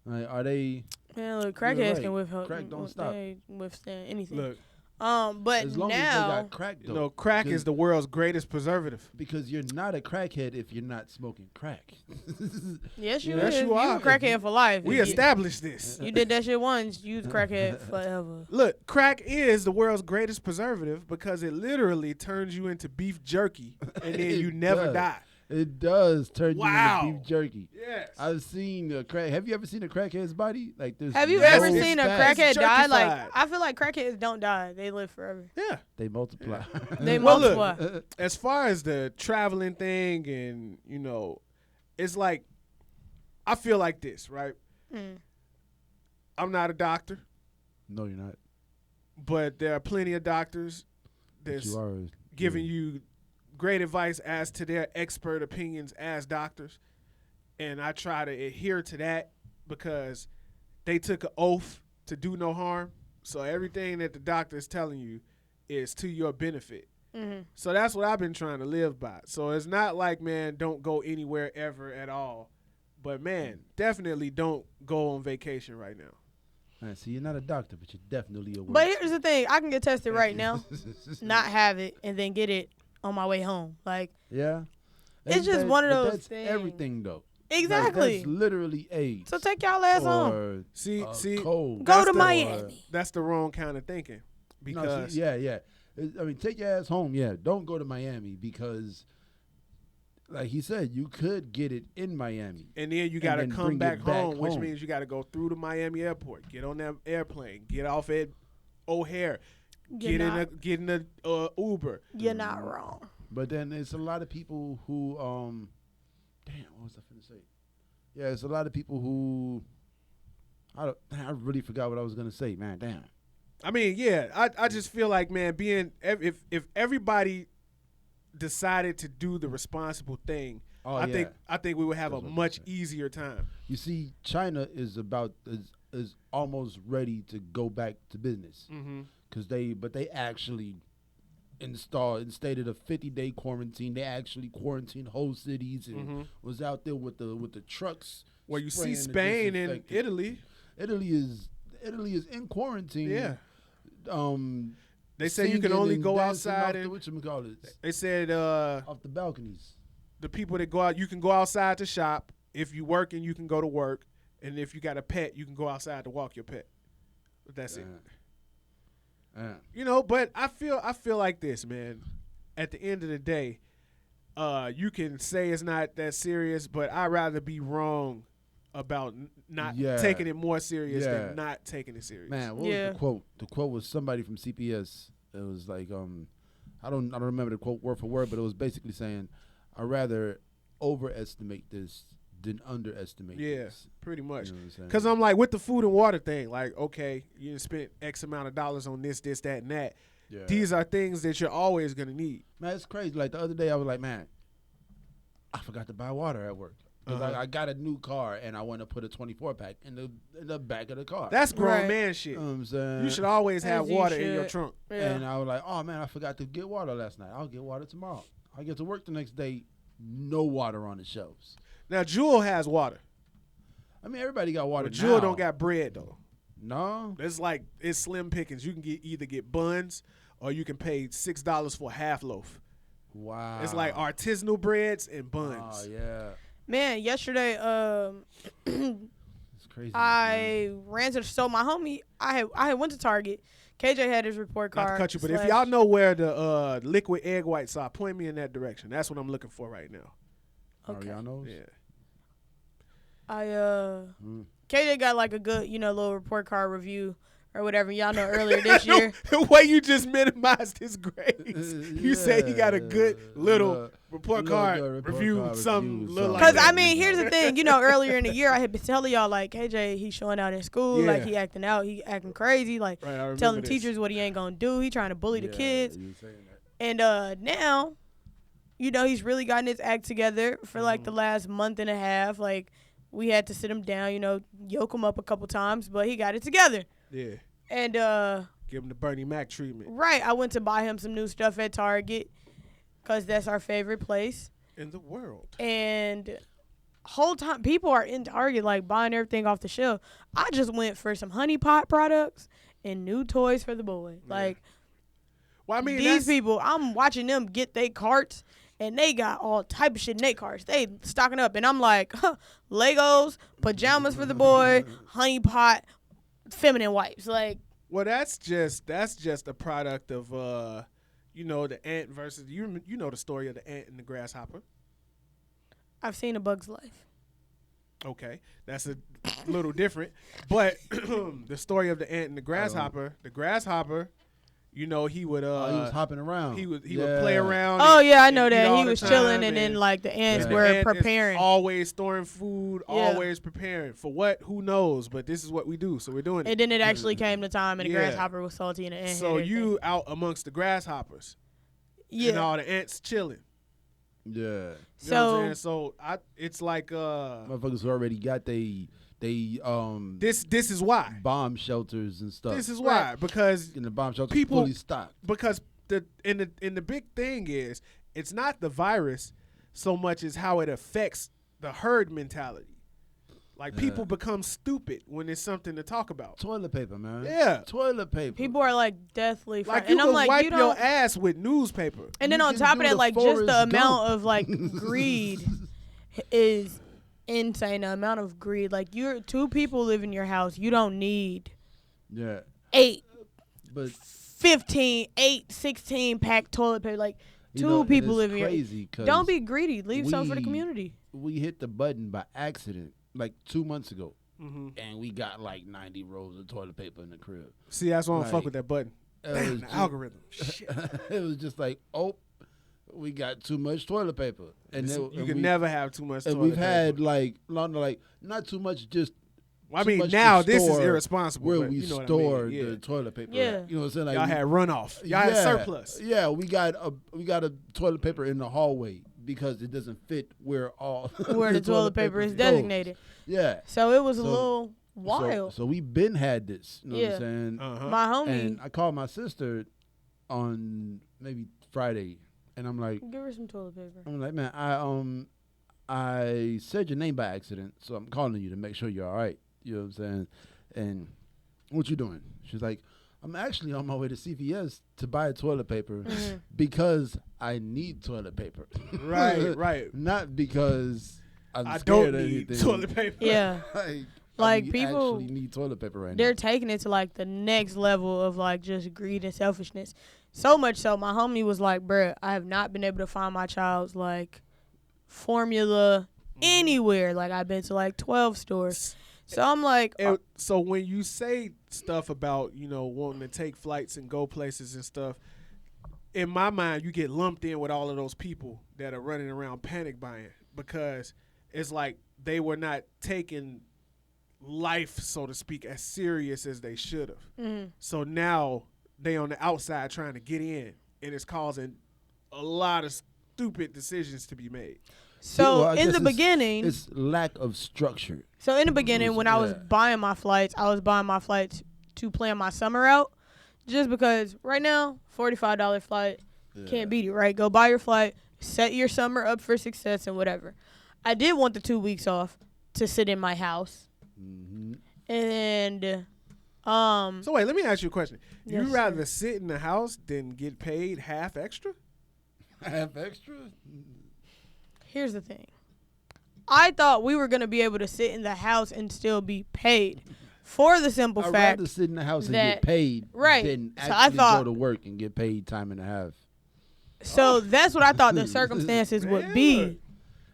Like, are they? Man, look, crackheads right. can Crack don't stop. they withstand anything. Look, But As long as they now, got crack, though. you know, crack Because- is the world's greatest preservative. because you're not a crackhead if you're not smoking crack. yes, you Yes, is. you You are. a crackhead for life. We You- established this. You did that shit once, you was a crackhead forever. Look, crack is the world's greatest preservative because it literally turns you into beef jerky and then It you never does. die. It does turn Wow. you into beef jerky. Yes. I've seen a crack. Have you ever seen a crackhead's body? Like this. Have you Yes, ever it's seen a fat. crackhead It's die? Like, jerkified. I feel like crackheads don't die; they live forever. Yeah. They multiply. They Well, look, multiply. As far as the traveling thing and, you know, it's like, I feel like this, right? Mm. I'm not a doctor, No, you're not. but there are plenty of doctors But that's you are. giving you great advice as to their expert opinions as doctors. And I try to adhere to that because they took an oath to do no harm. So everything that the doctor is telling you is to your benefit. Mm-hmm. So that's what I've been trying to live by. So it's not like, man, don't go anywhere ever at all. But, man, definitely don't go on vacation right now. Man, see, you're not a doctor, but you're definitely a. But here's the thing: I can get tested right now, not have it, and then get it on my way home. Like, Yeah. It's just one of but those that's things. everything though. exactly. Like, that's literally AIDS. So take y'all ass home. or See, cold. Go that's to the- Miami. That's the wrong kind of thinking. No, Because see, yeah. I mean, take your ass home. Yeah, don't go to Miami because, like he said, you could get it in Miami. and then you got to then come bring back it back home, which home. means you got to go through the Miami airport, get on that airplane, get off at O'Hare, get in a Uber. You're not wrong. But then there's a lot of people who, damn, what was I finna say? Yeah, it's a lot of people who, I really forgot what I was gonna say, man. Damn. I mean, yeah, I just feel like, man, if everybody decided to do the responsible thing, Oh, I yeah. think we would have That's a what I'm much saying. easier time. You see, China is almost ready to go back to business Mm-hmm. because they actually instated a 50-day quarantine. They actually quarantined whole cities and was out there with the trucks. Where you see spraying the Spain and disinfectant. Italy, Italy is in quarantine. yeah, they say you can singing only and go dancing outside. off And whatchamacallit, they said off the balconies. the people that go out, you can go outside to shop. If you working, you can go to work, and if you got a pet, you can go outside to walk your pet. But that's it. You know, but I feel like this, man. At the end of the day, you can say it's not that serious, but I'd rather be wrong about not Yeah. taking it more serious Yeah. than not taking it serious. Man, what Yeah. was the quote? The quote was somebody from CPS. It was like, I don't remember the quote word for word, but it was basically saying, I'd rather overestimate this than underestimate Yeah, this. pretty much. You know what I'm saying? Because I'm like, with the food and water thing, like, okay, you done spent X amount of dollars on this, that, and that. Yeah. These are things that you're always going to need. Man, it's crazy. Like the other day, I was like, man, I forgot to buy water at work. 'Cause I got a new car and I want to put a 24 pack in the back of the car. That's grown Right. man shit. You know what I'm saying? You should always have As you water in your should. trunk. Yeah. And I was like, oh man, I forgot to get water last night. I'll get water tomorrow. I get to work the next day, no water on the shelves. Now Jewel has water. I mean, everybody got water But now. Jewel don't got bread though. No? It's slim pickings. You can either get buns or you can pay $6 for a half loaf. Wow. It's like artisanal breads and buns. Oh, yeah. Man, yesterday, It's crazy. I ran to the store. My homie, I had went to Target. KJ had his report card. Not to cut you, but if slash- y'all know where the liquid egg whites are, point me in that direction. That's what I'm looking for right now. Okay. Ariano's? Yeah. KJ got like a good, little report card review or whatever. Y'all know earlier this year. The way you just minimized his grades. You say he got a good little report card review, some little like Because, that. I mean, here's the thing. Earlier in the year, I had been telling y'all, like, KJ, he's showing out in school. Yeah. Like, he acting out. He acting crazy. Like, Right, I remember telling this. teachers what he ain't going to do. He trying to bully the kids. You saying that. And now, he's really gotten his act together for, like, the last month and a half. Like, we had to sit him down, yoke him up a couple times. But he got it together. Yeah. And, Give him the Bernie Mac treatment. right, I went to buy him some new stuff at Target because that's our favorite place. In the world. And whole time people are in Target like buying everything off the shelf. I just went for some Honey Pot products and new toys for the boy. Like Well, I mean, these people, I'm watching them get their carts and they got all type of shit in their carts. They stocking up and I'm like, Legos, pajamas for the boy, Honey Pot, feminine wipes. Like, well, that's just a product of the ant versus you know the story of the ant and the grasshopper. I've seen A Bug's Life. Okay, that's a little different, but the story of the ant and the grasshopper. He would he was hopping around. he would play around. Oh and- yeah, I and know eat that. all He the was time, chilling and then like the ants and the were ant is preparing. always storing food, Yeah. always preparing for what? Who knows? But this is what we do, so we're doing it. And then it actually came to time and the Yeah. grasshopper was salty and the ant had So everything. you out amongst the grasshoppers, and Yeah. all the ants chilling. Yeah. You know what I'm So saying? So it's like Motherfuckers already got they this is why. bomb shelters and stuff. This is why because and the bomb shelters people- fully stocked. because the big thing is it's not the virus so much as how it affects the herd mentality. Like people become stupid when it's something to talk about. Toilet paper, man. Yeah. Toilet paper. people are like deathly Like frightened. you And I'm can like, wipe you your don't. ass with newspaper. And then You on can top of do that, the like just the Forrest amount Gump. of like greed is insane. The amount of greed. Like two people live in your house. You don't need Yeah. 8, But 15, 8, 16 pack toilet paper. Like two people live in your crazy 'cause Don't be greedy. Leave some for the we- community. we hit the button by accident like 2 months ago. Mm-hmm. And we got like 90 rolls of toilet paper in the crib. See, that's why I don't fuck Like, with that button. It Damn, was the ju- algorithm. Shit. it was just like, oh, we got too much toilet paper. And It's- then, you and can we, never have too much and toilet we've paper. had like not too much, just Well, I too mean, much to now this is store irresponsible. where but we you know store what I mean. the toilet paper. Yeah. at. You know what I'm saying? Like Y'all we- had runoff. Y'all had surplus. Yeah, we got a toilet paper in the hallway because it doesn't fit where all Where the toilet paper is goes. designated. Yeah. So it was a So- little wild. So we been had this. You know what Yeah. I'm saying? Uh-huh. My homie, And I called my sister on maybe Friday, and I'm like, give her some toilet paper. man, I said your name by accident, so I'm calling you to make sure you're all right. You know what I'm saying? And what you doing? She's like, I'm actually on my way to CVS to buy toilet paper because I need toilet paper. Right, right. Not because I'm I scared don't of need anything. toilet paper. Yeah. Like, we people- actually need toilet paper right They're now. taking it to like the next level of like just greed and selfishness. So much so, my homie was like, bruh, I have not been able to find my child's like formula anywhere. Like I've been to like 12 stores. So I'm like, And so when you say stuff about, wanting to take flights and go places and stuff, in my mind, you get lumped in with all of those people that are running around panic buying because it's like they were not taking life, so to speak, as serious as they should have. So now they on the outside trying to get in, and it's causing a lot of stupid decisions to be made. So well, I in guess the beginning, it's lack of structure. so in the beginning when I was Yeah. buying my flights, I was buying my flights to plan my summer out, just because right now $45 flight can't beat it, right? Go buy your flight, set your summer up for success and whatever. I did want the 2 weeks off to sit in my house, and So wait, let me ask you a question. Yes, You sir. rather sit in the house than get paid half extra? Half extra? here's the thing. I thought we were gonna be able to sit in the house and still be paid, for the simple I'd fact. rather sit in the house and that- get paid right. than So I actually thought- go to work and get paid time and a half. So that's what I thought the circumstances would be.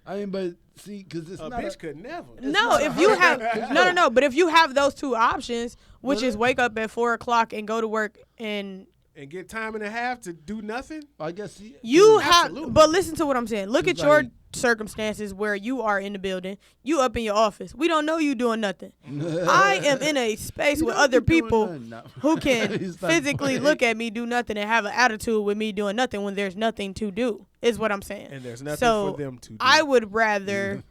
I mean, but see, because it's A not bitch could never. No, not if a you hundred- have no, but if you have those two options, which is wake up at 4 o'clock and go to work, and And get time and a half to do nothing? I guess see, you Absolutely. have, but listen to what I'm saying. Look at It's your like- circumstances where you are in the building, you up in your office. We don't know you doing nothing. I am in a space You with don't other be doing people nothing now. who can He's not physically playing. look at me do nothing and have an attitude with me doing nothing when there's nothing to do, is what I'm saying. And there's nothing So, for them to do. I would rather,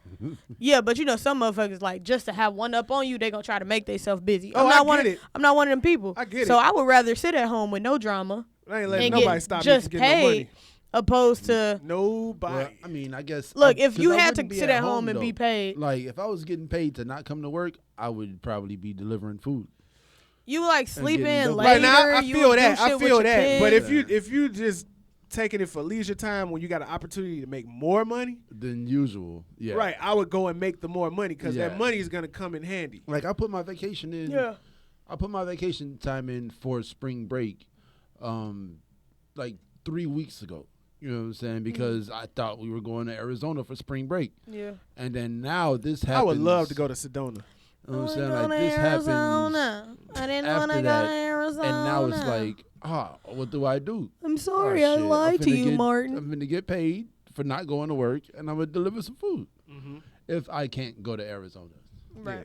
yeah, but you know, some motherfuckers like just to have one up on you, they gonna try to make themselves busy. Oh, I get it. I'm not one of them people. I get so it. I would rather sit at home with no drama I ain't letting and nobody get stop me just from getting no money. paid, opposed to Nobody. Well, I mean, I guess. look. I- If 'cause you I had to wouldn't be sit at home and though. be paid, Like, if I was getting paid to not come to work, I would probably be delivering food. you like sleep getting in double- later. Right now, I you feel would do that. I shit with feel your that. But kids. if you just taking it for leisure time when you got an opportunity to make more money, Than usual. Yeah. right? I would go and make the more money because Yeah. that money is gonna come in handy. Like, I put my vacation in. yeah, I put my vacation time in for spring break, like 3 weeks ago. You know what I'm saying? Because I thought we were going to Arizona for spring break, yeah. and then now this happens. I would love to go to Sedona. You know what I'm saying? Like this happens I didn't want after to go that, to Arizona. and now it's like, what do I do? I'm Oh, sorry, I shit, lied I'm to finna you, get- Martin. I'm going to get paid for not going to work, and I'm going to deliver some food if I can't go to Arizona. Right. Yeah.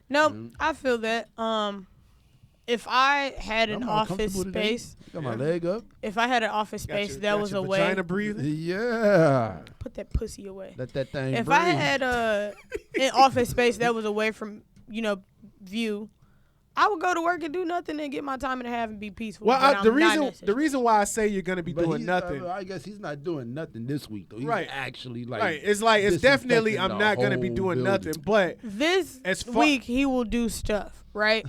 No, I feel that. If I had an I'm all office comfortable today. space, Got my leg up. if I had an office Got space your- that got was your away, vagina breathing. Yeah. put that pussy away. Let that thing If breathe. I had an office space that was away from, view, I would go to work and do nothing and get my time and a half and be peaceful. Well, but the I'm not in reason that the reason why I say you're gonna be But doing he's- nothing. I guess he's not doing nothing this week though. He's Right. actually like Right, it's like it's definitely disinfecting I'm the not gonna be whole doing building. nothing, but This As far- week he will do stuff, right?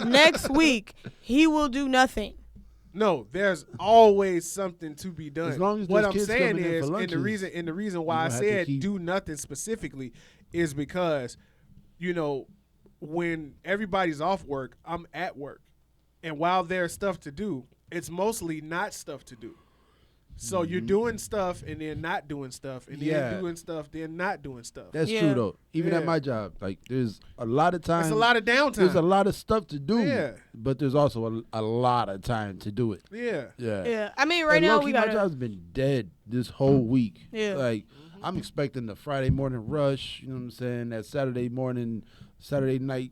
Next week he will do nothing. no, there's always something to be done. As long as what there's I'm kids saying coming in is, for and the lunches, reason why I gonna have to said keep- do nothing specifically is because, when everybody's off work, I'm at work, and while there's stuff to do, it's mostly not stuff to do. So you're doing stuff and then not doing stuff, and Yeah. then doing stuff, then not doing stuff. That's Yeah. true though. Even Yeah. at my job, like there's a lot of time. It's a lot of downtime. There's a lot of stuff to do. Yeah. But there's also a lot of time to do it. Yeah. Yeah. Yeah, I mean, right And now low-key, we my got job's been dead this whole week. Yeah. Like I'm expecting the Friday morning rush. You know what I'm saying? That Saturday night,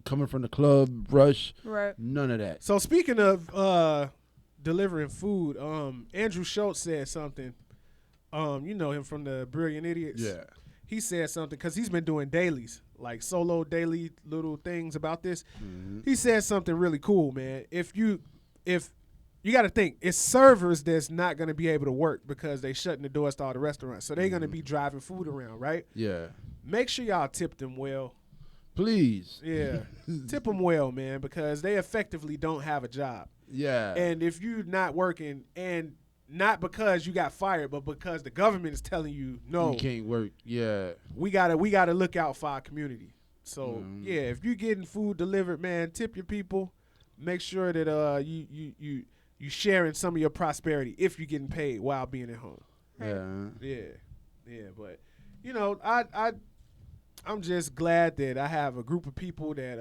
coming from the club rush. right. None of that. So speaking of delivering food, Andrew Schultz said something. You know him from the Brilliant Idiots. Yeah. He said something because he's been doing dailies, like solo daily little things about this. He said something really cool, man. If you got to think, it's servers that's not going to be able to work because they shutting the doors to all the restaurants, so they're going to be driving food around, right? Yeah. Make sure y'all tip them well. Please. Yeah, tip them well, man, because they effectively don't have a job. Yeah. And if you're not working, and not because you got fired, but because the government is telling you, no, You can't work. Yeah. we gotta look out for our community. So yeah, if you're getting food delivered, man, tip your people. Make sure that you sharing some of your prosperity if you're getting paid while being at home. Yeah. Yeah. But I'm just glad that I have a group of people that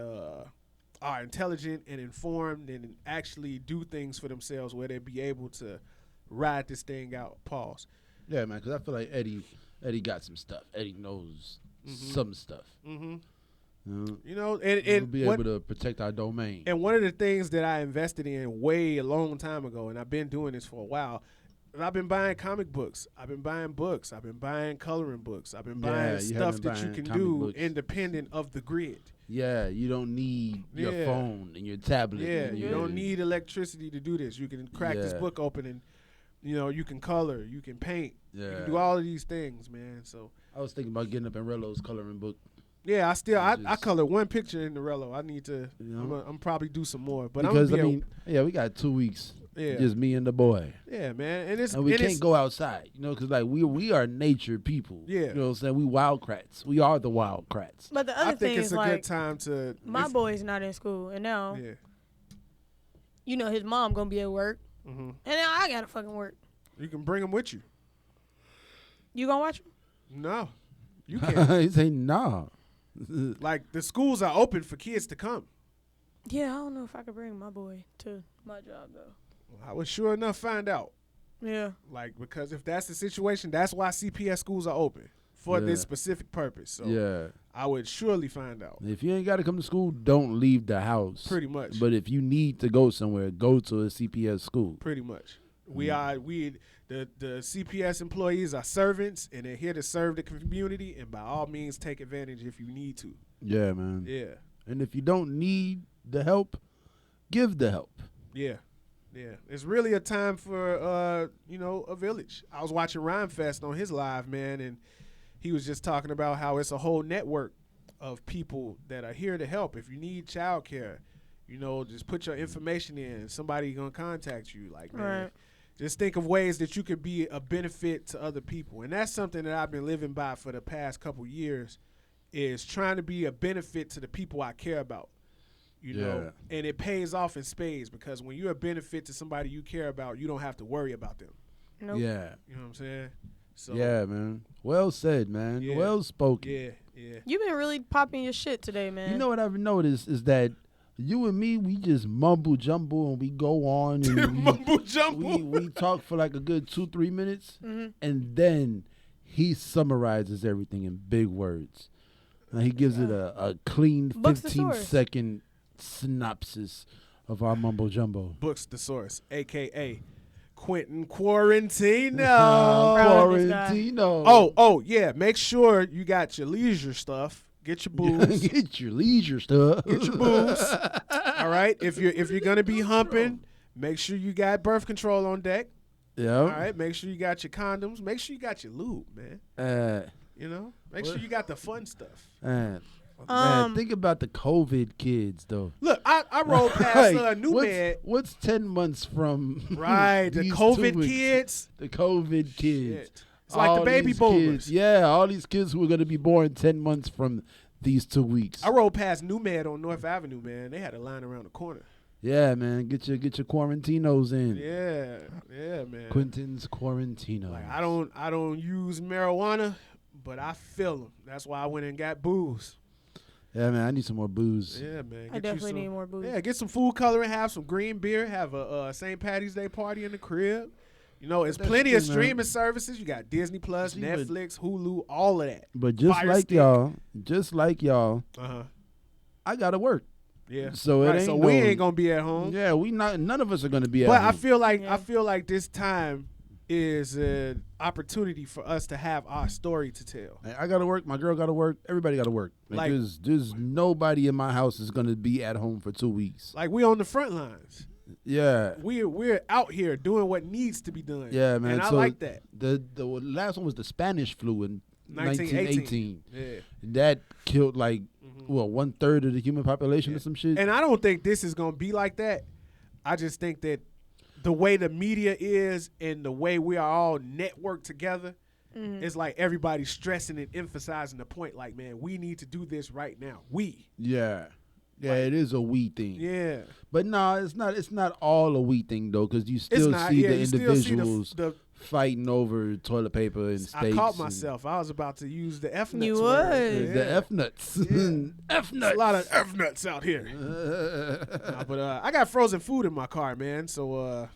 are intelligent and informed and actually do things for themselves where they be able to ride this thing out. Pause. Yeah, man, because I feel like Eddie got some stuff. Eddie knows some stuff. Mm-hmm. And And we'll be what, able to protect our domain. and one of the things that I invested in way a long time ago, and I've been doing this for a while, I've been buying comic books. I've been buying books. I've been buying coloring books. I've been Yeah, buying you stuff have been that you buying can comic do books. independent of the grid. Yeah, you don't need your Yeah. phone and your tablet. Yeah, and you your- don't need electricity to do this. You can crack this Yeah. book open and, you can color, you can paint, you Yeah. can do all of these things, man. So, I was thinking about getting up in Rello's coloring book. yeah, I Just- colored one picture in the Rello. I need to, You know? I'm probably do some more. But Because I'm I gonna mean, yeah, we got 2 weeks. yeah, Just me and the boy. yeah, man. And it's And we and can't it's, go outside, because like we are nature people. Yeah. You know what I'm saying? We wildcrats. We are the wildcrats. But the I other thing think it's is a like good time to. my if- boy's not in school, and now Yeah. his mom gonna be at work, hmm and now I gotta fucking work. You can bring them with you. You gonna watch him? No, you can't. He say no. Like the schools are open for kids to come. Yeah, I don't know if I could bring my boy to my job though. I would sure enough find out. Yeah. Like, because if that's the situation, that's why CPS schools are open for this Yeah. specific purpose. So Yeah. I would surely find out. If you ain't got to come to school, don't leave the house. Pretty much. But if you need to go somewhere, go to a CPS school. Pretty much. The CPS employees are servants, and they're here to serve the community, and by all means take advantage if you need to. Yeah, man. Yeah. And if you don't need the help, give the help. Yeah. Yeah. It's really a time for a village. I was watching Rhyme Fest on his live, man, and he was just talking about how it's a whole network of people that are here to help. If you need childcare, just put your information in. Somebody gonna contact you. Like, man, Right. just think of ways that you could be a benefit to other people. And that's something that I've been living by for the past couple years, is trying to be a benefit to the people I care about. And it pays off in spades, because when you're a benefit to somebody you care about, you don't have to worry about them. Nope. Yeah. You know what I'm saying? So Yeah, man. Well said, man. Yeah. Well spoken. yeah. You've been really popping your shit today, man. You know what I've noticed is that you and me, we just mumble jumble and we go on and Mumbo jumbo. we talk for like a good 2-3 minutes, Mhm. and then he summarizes everything in big words. And he gives it a clean Book's the source. 15-second synopsis of our mumbo jumbo. Books the source, a.k.a. Quentin Quarantino. Proud of this guy. Quarantino. Oh, yeah. Make sure you got your leisure stuff. Get your booze. Get your leisure stuff. Get your booze. All right. If you're gonna be humping, make sure you got birth control on deck. Yeah. All right. Make sure you got your condoms. Make sure you got your lube, man. Make sure you got the fun stuff. Man, Um, think about the COVID kids, though. Look, I rolled past New what's, Med. What's 10 months from Right, the these 2 COVID weeks? kids. The COVID kids. Shit. It's like the All baby these boomers. kids. Yeah, all these kids who are going to be born 10 months from these 2 weeks. I rode past New Med on North Avenue, man. They had a line around the corner. Yeah, man. Get your quarantinos in. Yeah, man. Quentin's Quarantino. Like I don't use marijuana, but I feel them. That's why I went and got booze. Yeah, man. I need some more booze. Yeah, man. I Get you definitely some- need more booze. Yeah, get some food coloring, have some green beer, have a St. Patty's Day party in the crib. It's That's plenty true, of man. streaming services. You got Disney Plus, See, but- Netflix, Hulu, all of that. But just Fire like stick. y'all, Uh-huh. I got to work. Yeah. So it Right, ain't so no, we ain't gonna be at home. Yeah, none of us are going to be at But home. I feel Yeah. like this time is an opportunity for us to have our story to tell. I got to work. My girl got to work. Everybody got to work. Like- Because there's nobody in my house is going to be at home for 2 weeks. Like we on the front lines. Yeah. We're out here doing what needs to be done. Yeah, man. And I So like that. The last one was the Spanish flu in 1918. 1918. Yeah. That killed like, 1/3 of the human population Yeah. or some shit. And I don't think this is gonna be like that. I just think that the way the media is and the way we are all networked together, it's like everybody's stressing and emphasizing the point. Like, man, we need to do this right now. Yeah. Yeah, it is a we thing. Yeah. But no, it's not all a we thing though, because you It's still not. see Yeah, the you still see individuals the fighting over toilet paper and steaks. I caught and- myself. I was about to use the F nuts. You word. was. The F nuts. Yeah. F There's nuts. a lot of F nuts out here. Nah, but I got frozen food in my car, man. So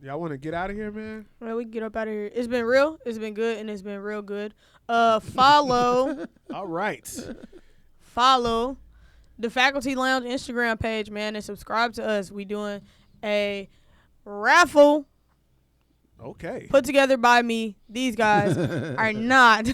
y'all want to get out of here, man? Well, we can get up out of here. It's been real. It's been good, and it's been real good. Follow All right. the Faculty Lounge Instagram page, man, and subscribe to us. We doing a raffle. Okay. Okay. Put together by me. These guys are not.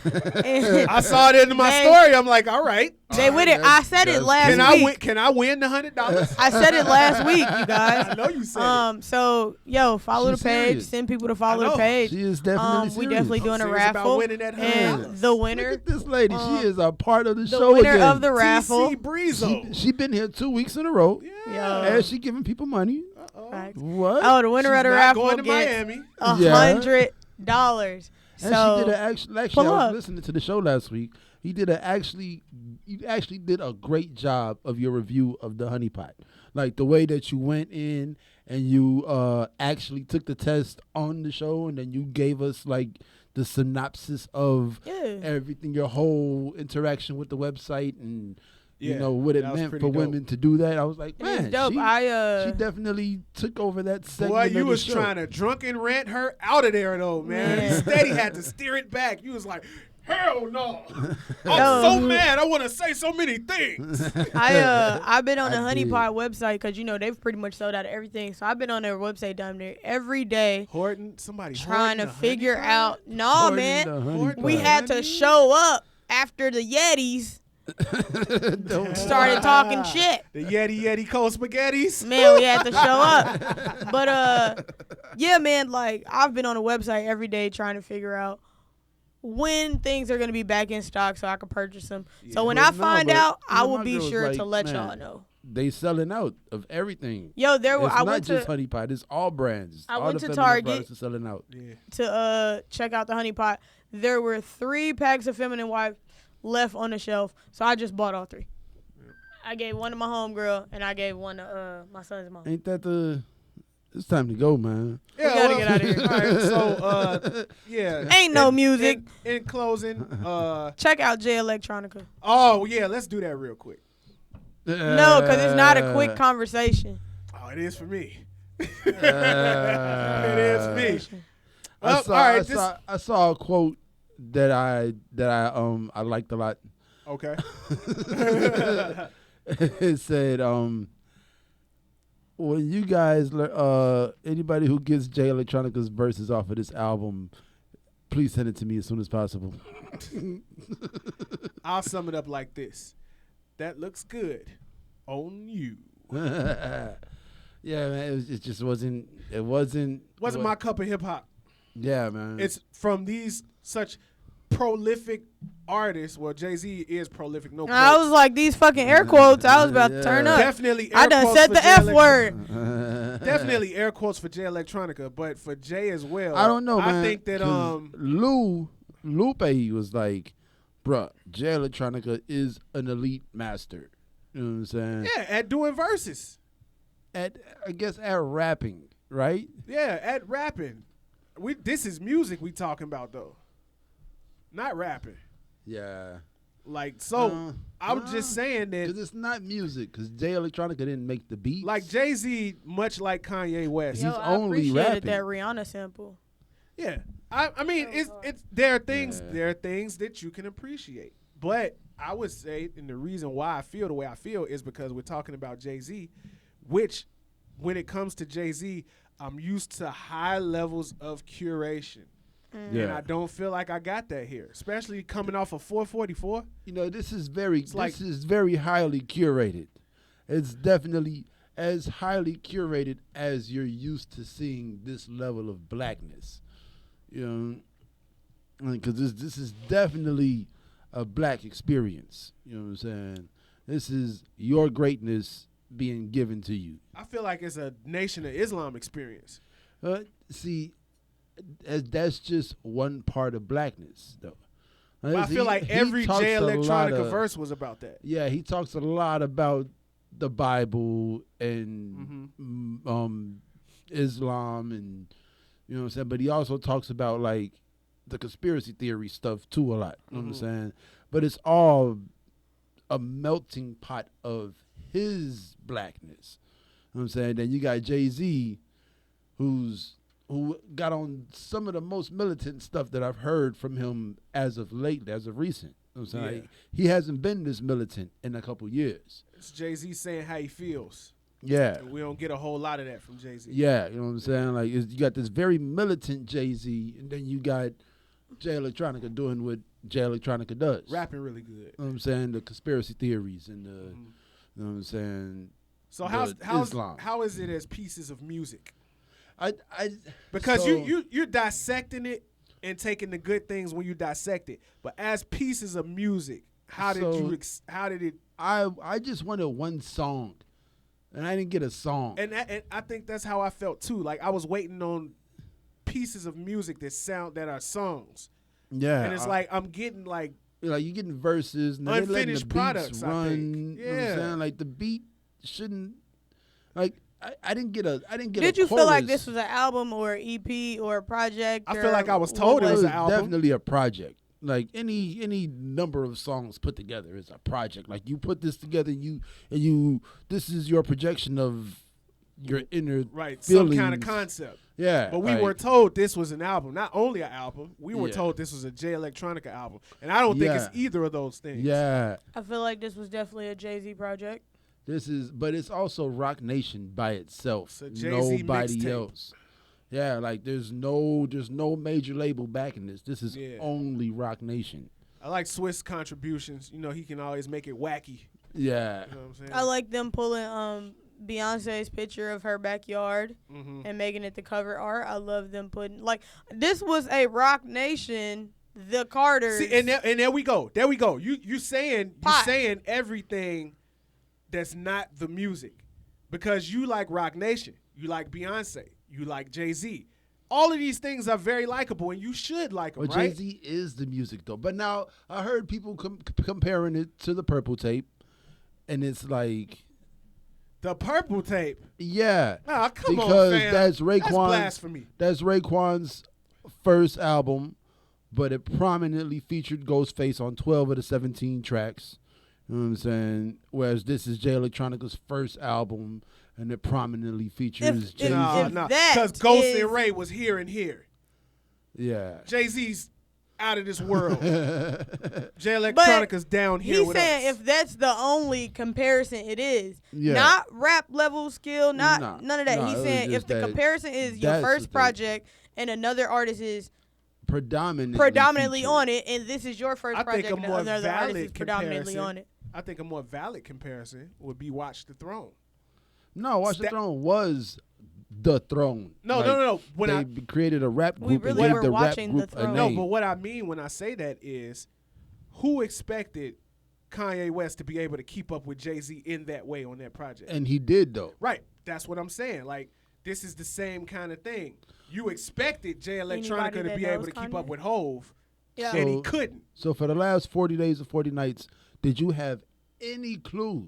I saw it in my story. I'm like, all right. They with it. I said it last week. Can I win the $100? I said it last week, you guys. I know you said it. So follow She's the page. serious. Send people to follow the page. She is definitely serious. We definitely doing a serious about raffle. winning that And $100. the winner. Look at this lady. She is a part of the The show winner again. of the raffle. TC Breezo. She been here 2 weeks in a row. Yeah. And she giving people money. Facts. What? Oh, the winner She's of the not raffle going to gets Miami. $100. And So she did actually pull I was up. listening to the show last week. You actually did a great job of your review of the honey pot. Like the way that you went in and you actually took the test on the show, and then you gave us like the synopsis of everything, your whole interaction with the website, and you know what it meant for women to do that. I was like, man, it's dope. she definitely took over that segment. Boy, you of the was show. trying to drunken rant her out of there though, man. Man. You steady had to steer it back. You was like, hell no. I'm so mad. I want to say so many things. I've been on the I did. honeypot website because they've pretty much sold out of everything. So I've been on their website down there every day Somebody trying to hoarding the figure honey out. No, Hoarding man, the honey Hoarding we pot. had to show up after the Yetis started talking shit. The Yeti cold spaghettis. Man, we had to show up. But yeah, man, like I've been on the website every day trying to figure out when things are gonna be back in stock so I can purchase them. So when I find out, I will be sure to let y'all know. They selling out of everything. Yo, It's I not went just to honey pot. It's all brands. I all went the to feminine Target. products are selling out. Yeah. to check out the honey pot. There were 3 packs of feminine wipe left on the shelf, so I just bought all 3. I gave one to my homegirl, and I gave one to my son's mom. Ain't that the? It's time to go, man. We gotta get out of here. All right, so yeah. Ain't no music. In closing, Check out J Electronica. oh yeah, let's do that real quick. No, because it's not a quick conversation. Oh, it is for me. It It is me. I Well, saw, all right, I saw a quote that I liked a lot. Okay. It said, when you guys, anybody who gets Jay Electronica's verses off of this album, please send it to me as soon as possible. I'll sum it up like this. That looks good on you. Yeah, man, it just wasn't. It wasn't My cup of hip hop. Yeah, man. It's from these such prolific artists. Well, Jay-Z is prolific. No quotes. I was like, these fucking air quotes. I was about to turn up. Definitely air I done quotes said for the Jay F Electronica. word. Definitely air quotes for Jay Electronica, but for Jay as well. I don't know, man. I think that 'cause Lupe was like, bruh, Jay Electronica is an elite master. You know what I'm saying? yeah, at doing verses. I guess at rapping, right? Yeah, at rapping. This is music we talking about though. Not rapping. Yeah. Like so I'm just saying Because that it's not music. Because Jay Electronica didn't make the beat. like Jay-Z, much like Kanye West. Yo, He's I only appreciated rapping. that Rihanna sample. Yeah. I mean it's there are things that you can appreciate. But I would say, and the reason why I feel the way I feel is because we're talking about Jay-Z, which when it comes to Jay-Z, I'm used to high levels of curation. Yeah. And I don't feel like I got that here, especially coming off of 444. You know, this is very like- highly curated. It's definitely as highly curated as you're used to seeing this level of blackness. You know, because this is definitely a black experience. You know what I'm saying? This is your greatness being given to you. I feel like it's a Nation of Islam experience. See, that's just one part of blackness, though. But I feel like every talks Jay a lot Electronica of- verse was about that. Yeah, he talks a lot about the Bible and Islam, and you know what I'm saying. But he also talks about like the conspiracy theory stuff too a lot. You know what I'm saying? But it's all a melting pot of his blackness. You know what I'm saying? Then you got Jay-Z, who got on some of the most militant stuff that I've heard from him as of late, as of recent. You know what I'm saying? Yeah. Like, he hasn't been this militant in a couple years. It's Jay-Z saying how he feels. Yeah. And we don't get a whole lot of that from Jay-Z. Yeah, you know what I'm saying? Like, you got this very militant Jay-Z, and then you got Jay Electronica doing what Jay Electronica does. Rapping really good. You know what I'm saying? The conspiracy theories and the, you know what I'm saying? So Islam. how is it as pieces of music? Because Because you're dissecting it and taking the good things when you dissect it, but as pieces of music, how did it? I just wanted one song, and I didn't get a song. And I think that's how I felt too. Like I was waiting on pieces of music that are songs. Yeah, And it's like I'm getting like you're getting verses, and then letting the unfinished beats products, I run. think. You know what I'm saying? Like the beat shouldn't. Like I didn't get a. Did you feel like this was an album or an EP or a project? I feel like I was told it was an album. Definitely a project. Like any number of songs put together is a project. Like you put this together, and this is your projection of your inner feelings. Some kind of concept. Yeah, but we were told this was an album, not only an album. We were told this was a Jay Electronica album, and I don't think it's either of those things. Yeah, I feel like this was definitely a Jay-Z project. But it's also Rock Nation by itself. It's a Jay-Z Nobody mixtape. else. Yeah, like there's no major label backing this. This is only Rock Nation. I like Swiss contributions. You know, he can always make it wacky. Yeah. You know what I'm saying? I like them pulling Beyonce's picture of her backyard and making it the cover art. I love them putting this was a Rock Nation, the Carters. See, and there we go. There we go. You saying everything that's not the music, because you like Rock Nation, you like Beyonce, you like Jay-Z. All of these things are very likable, and you should like them, right? Jay-Z is the music, though. But now I heard people comparing it to the Purple Tape, and it's like the Purple Tape. Yeah, come because on, fam. that's Raekwon's. That's blasphemy. That's Raekwon's first album, but it prominently featured Ghostface on 12 of the 17 tracks. You know what I'm saying? Whereas this is Jay Electronica's first album, and it prominently features Jay-Z. No, because Ghost and Ray was here and here. Yeah. Jay-Z's out of this world. Jay Electronica's down here with us. He's saying if that's the only comparison it is, not rap level skill, none of that. He's saying if the comparison is your first project and another artist is predominantly on it, and this is your first project and another artist is predominantly on it. I think a more valid comparison would be Watch the Throne. No, Watch the Throne was the Throne. No. When they created a rap group, really were watching the Throne. No, but what I mean when I say that is, who expected Kanye West to be able to keep up with Jay-Z in that way on that project? And he did, though. Right. That's what I'm saying. Like, this is the same kind of thing. You expected Jay Electronica to be able to keep up with Hove, and he couldn't. So for the last 40 days or 40 nights, did you have any clue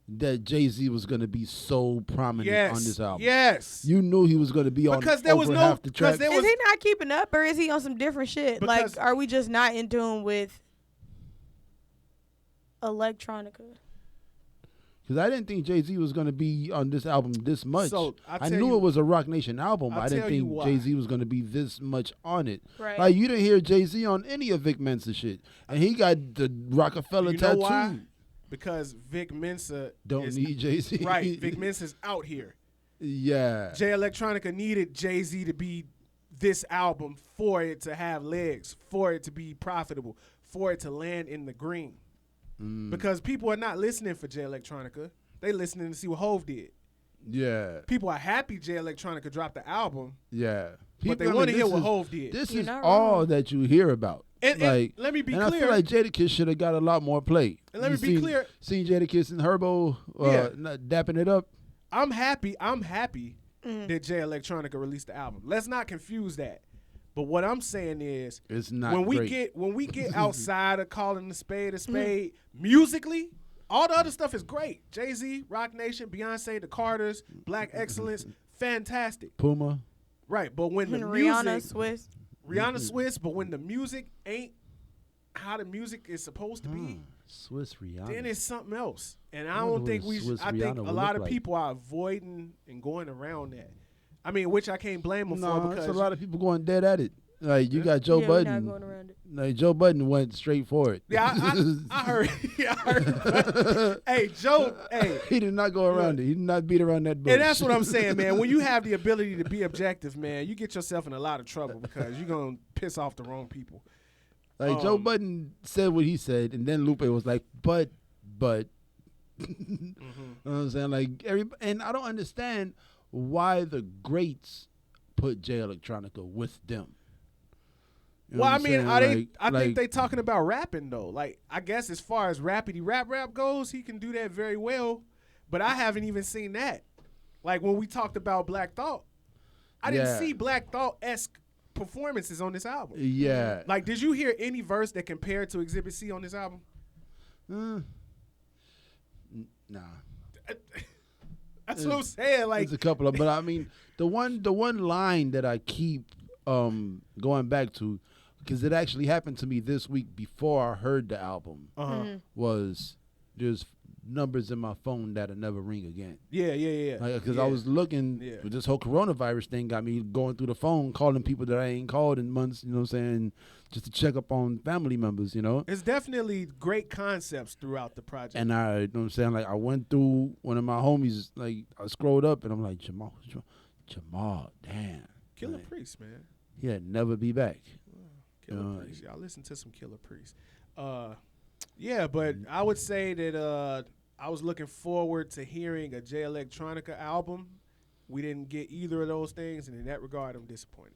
that Jay-Z was going to be so prominent on this album? Yes. You knew he was going to be on over half the tracks. Is he not keeping up, or is he on some different shit? Like, are we just not in tune with Electronica? Because I didn't think Jay-Z was going to be on this album this much. So I knew it was a Rock Nation album, but I didn't think Jay-Z was going to be this much on it. Right. Like, you didn't hear Jay-Z on any of Vic Mensa shit. And he got the Rockefeller tattoo. Why? Because Vic Mensa don't need Jay-Z. Right. Vic Mensa's out here. Yeah. Jay Electronica needed Jay-Z to be this album for it to have legs, for it to be profitable, for it to land in the green. Because people are not listening for Jay Electronica. They listening to see what Hove did. Yeah. People are happy Jay Electronica dropped the album. Yeah. But they want to hear what Hove did. This is all that you hear about. And let me be clear. I feel like Jadakiss should have got a lot more play. And let me be clear. Seen Jadakiss and Herbo dapping it up. I'm happy that Jay Electronica released the album. Let's not confuse that. But what I'm saying is, it's not when we get outside of calling the spade a spade, musically, all the other stuff is great. Jay-Z, Rock Nation, Beyonce, the Carters, Black Excellence, fantastic. Puma. Right, but when the Rihanna Swiss, but when the music ain't how the music is supposed to be, Swiss Rihanna, then it's something else. And I don't think I think a lot of people are avoiding and going around that. I mean, which I can't blame them for, because it's a lot of people going dead at it. Like you got Joe Yeah, we're not Budden. going around it. Like Joe Budden went straight for it. Yeah, I heard. Yeah, I heard. Hey, Joe. Hey, He did not go around it. He did not beat around that bush. and that's what I'm saying, man. When you have the ability to be objective, man, you get yourself in a lot of trouble because you're gonna piss off the wrong people. Like Joe Budden said what he said, and then Lupe was like, but. You know what I'm saying? Like and I don't understand why the greats put Jay Electronica with them. You know Well, what I I'm mean, saying? are they? Like- I like- think they talking about rapping though. Like, I guess as far as rappity rap goes, he can do that very well. But I haven't even seen that. Like when we talked about Black Thought, I didn't Yeah. see Black Thought-esque performances on this album. Yeah. Like, did you hear any verse that compared to Exhibit C on this album? Nah. That's what I'm saying. Like, There's a couple of, but I mean, the one line that I keep going back to, because it actually happened to me this week before I heard the album, was there's numbers in my phone that'll never ring again. yeah. Because Yeah. I was looking, Yeah. with this whole coronavirus thing got me going through the phone, calling people that I ain't called in months, you know what I'm saying, just to check up on family members, you know. It's definitely great concepts throughout the project. And I, you know what I'm saying, like I went through one of my homies, like I scrolled up and I'm like, Jamal, damn. Killer Like, Priest, man. he'll never be back. Killer Priest. Y'all listen to some Killer Priest. Yeah, but I would say that I was looking forward to hearing a Jay Electronica album. We didn't get either of those things, and in that regard, I'm disappointed.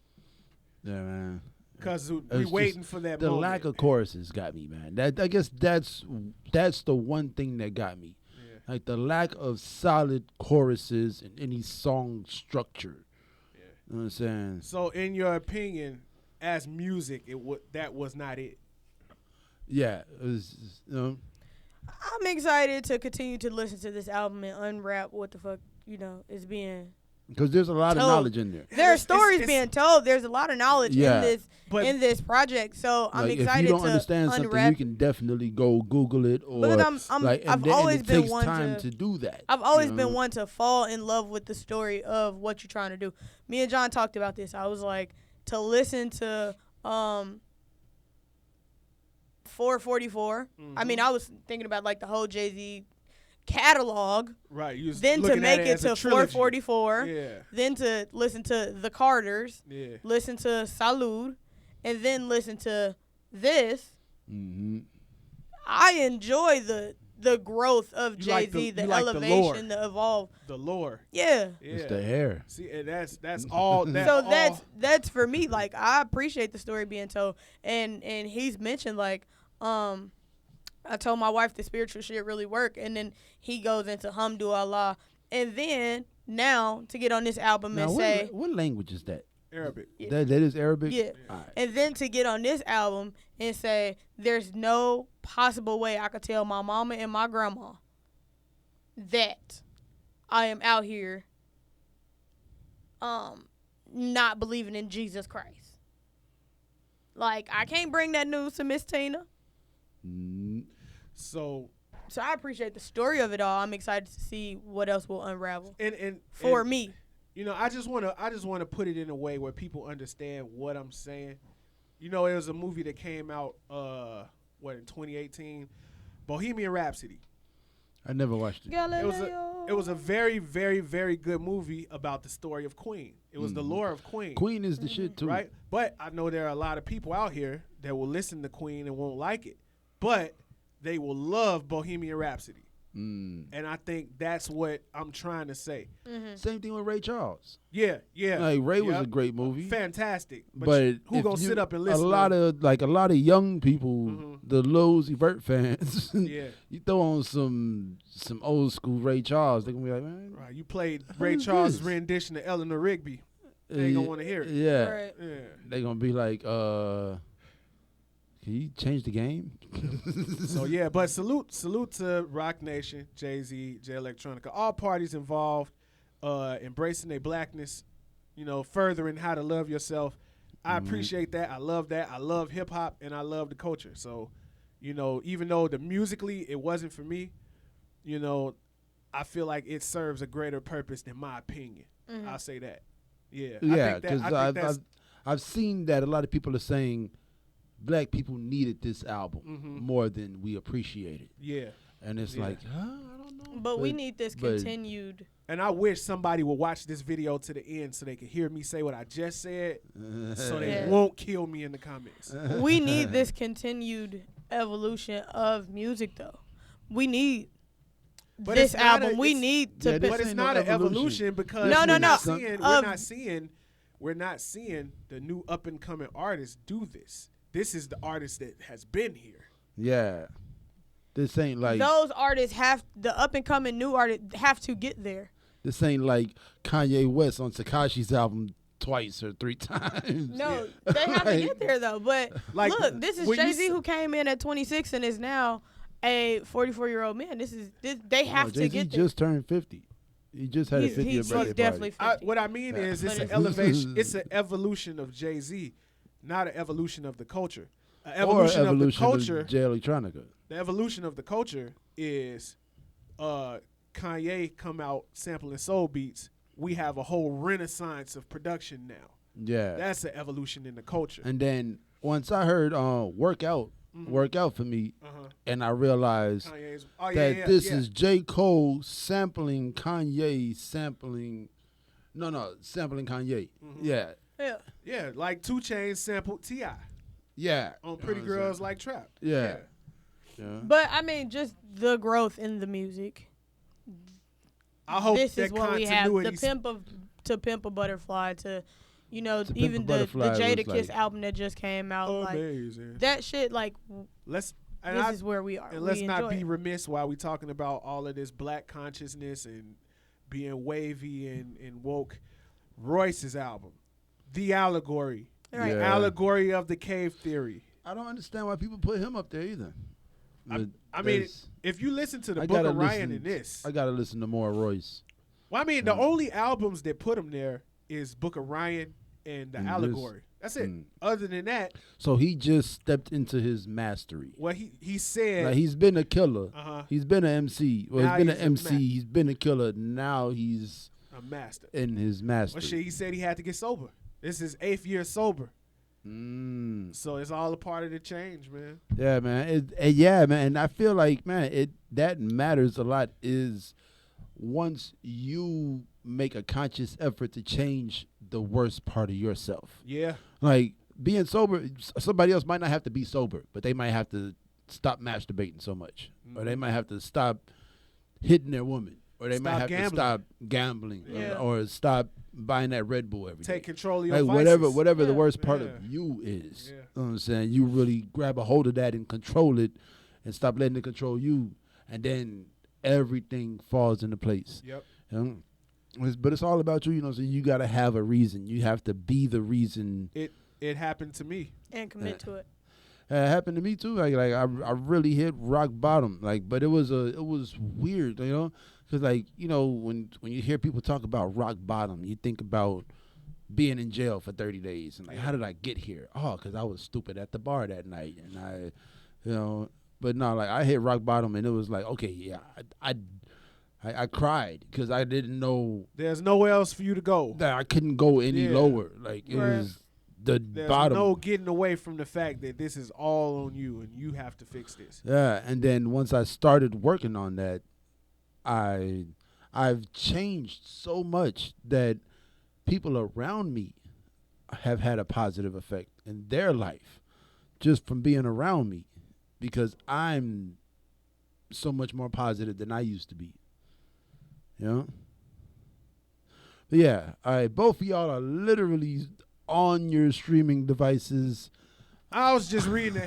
Yeah, man. Because we It's waiting just for that the moment. lack of choruses got me, man. That I guess that's the one thing that got me. Yeah. Like the lack of solid choruses in any song structure. Yeah. You know what I'm saying? So, in your opinion, as music, that was not it. Yeah, it was, you know. I'm excited to continue to listen to this album and unwrap what the fuck, is being. Because there's a lot of told. knowledge in there. There are It's- stories it's- being told. There's a lot of knowledge Yeah. in this project. So I'm Like, excited if you don't to understand something, unwrap. you can definitely go Google it or Because I've always it been takes one time to do that. I've always you been know? one to fall in love with the story of what you're trying to do. Me and John talked about this. I was like, to listen to 444. I mean, I was thinking about like the whole Jay-Z catalog. Right. You was Then to looking make at it as a to trilogy. 444. Yeah. Then to listen to the Carters. Yeah. Listen to Salud. And then listen to this. Mm-hmm. I enjoy the growth of You like Jay-Z, the- the you like the elevation, the evolve. The lore. Yeah. Yeah. It's the hair. See, and that's all. That So all, that's for me. Like, I appreciate the story being told, and he's mentioned like I told my wife the spiritual shit really work, and then he goes into Hamdulillah, and then now to get on this album Now, and say what language is that? Arabic. Yeah. That is Arabic? yeah, All right. and then to get on this album and say there's no possible way I could tell my mama and my grandma that I am out here not believing in Jesus Christ. Like, I can't bring that news to Miss Tina. Mm, So So I appreciate the story of it all. I'm excited to see what else will unravel and for and, me. You know, I just wanna put it in a way where people understand what I'm saying. You know, it was a movie that came out in 2018, Bohemian Rhapsody. I never watched it. It was a very, very, very good movie about the story of Queen. It was the lore of Queen. Queen is the shit too. Right? But I know there are a lot of people out here that will listen to Queen and won't like it. But they will love Bohemian Rhapsody. Mm. And I think that's what I'm trying to say. Same thing with Ray Charles. Yeah. Like Ray was Yep. a great movie. Fantastic. But who if gonna you- sit up and listen? A lot of young people, the Lil Uzi Vert fans. Yeah. You throw on some old school Ray Charles, they gonna be like, man, Right. You played Who Ray is Charles' this? rendition of Eleanor Rigby. They ain't gonna want to hear it. Yeah, Right. Yeah. they gonna be like, can you change the game? So yeah, but salute to Rock Nation, Jay-Z, Jay Electronica, all parties involved, embracing their blackness, you know, furthering how to love yourself. I appreciate that. I love that. I love hip hop and I love the culture. So, you know, even though musically it wasn't for me, you know, I feel like it serves a greater purpose than my opinion. I'll say that. Yeah. Yeah, I think because that's I've seen that a lot of people are saying black people needed this album more than we appreciated. Yeah. And it's like, I don't know. But we need this continued. And I wish somebody would watch this video to the end so they could hear me say what I just said, so they won't kill me in the comments. We need this continued evolution of music, though. We need this album. We need to. But it's not an evolution because we're not seeing the new up and coming artists do this. This is the artist that has been here. Yeah. This ain't like those artists the up and coming new artists have to get there. This ain't like Kanye West on Tekashi's album twice or 3 times. No, they have to get there though. But look, this is Jay-Z who came in at 26 and is now a 44-year-old man. They have to get there. He just turned 50. He just had a 50th birthday definitely party. 50. What I mean is it's an elevation. It's an evolution of Jay-Z, not an evolution of the culture. An evolution of the culture. Of Jay Electronica. The evolution of the culture is Kanye come out sampling soul beats. We have a whole renaissance of production now. Yeah. That's an evolution in the culture. And then once I heard Work Out for me, and I realized that this is J. Cole sampling Kanye sampling Kanye. Yeah. Yeah. Yeah, like 2 Chainz sampled T.I. Yeah. On Pretty Girls Like Trap. Yeah. But I mean, just the growth in the music. I hope this that is what we have. To Pimp a Butterfly to, even the Jadakiss album that just came out. Amazing. Like, that shit, like, this is where we are. And let's not be remiss while we talking about all of this black consciousness and being wavy and woke. Royce's album, The Allegory. Right. The Allegory of the Cave Theory. I don't understand why people put him up there either. I mean, if you listen to the Book of Ryan in this. I got to listen to more Royce. Well, I mean, the only albums that put him there is Book of Ryan and The Allegory. That's it. Other than that. So he just stepped into his mastery. Well, he said. Like, he's been a killer. He's been an MC. Well, he's been an MC. He's been a killer. Now he's a master. In his mastery. Well, shit, he said he had to get sober. This is 8th year sober. So it's all a part of the change, man. Yeah, man. Yeah, man. And I feel like, man, that matters a lot is once you make a conscious effort to change the worst part of yourself. Yeah. Like, being sober, somebody else might not have to be sober, but they might have to stop masturbating so much. Or they might have to stop hitting their woman. Or they might have to stop gambling. Or stop buying that Red Bull every day. Take control of your vices. Whatever the worst part of you is. You know what I'm saying? You really grab a hold of that and control it and stop letting it control you. And then everything falls into place. Yep. You know? But it's all about you, you know, so you got to have a reason. You have to be the reason. It happened to me. And commit to it. It happened to me too. Like I really hit rock bottom. Like, but it was weird, you know, because like, you know, when you hear people talk about rock bottom, you think about being in jail for 30 days and like, how did I get here? Oh, because I was stupid at the bar that night, and I, you know, but no, like I hit rock bottom, and it was like, okay, yeah, I cried because I didn't know there's nowhere else for you to go. That I couldn't go any lower. Like it was. There's bottom. No getting away from the fact that this is all on you and you have to fix this. Yeah, and then once I started working on that, I've changed so much that people around me have had a positive effect in their life just from being around me because I'm so much more positive than I used to be. You know? But yeah, both of y'all are literally on your streaming devices. I was just reading the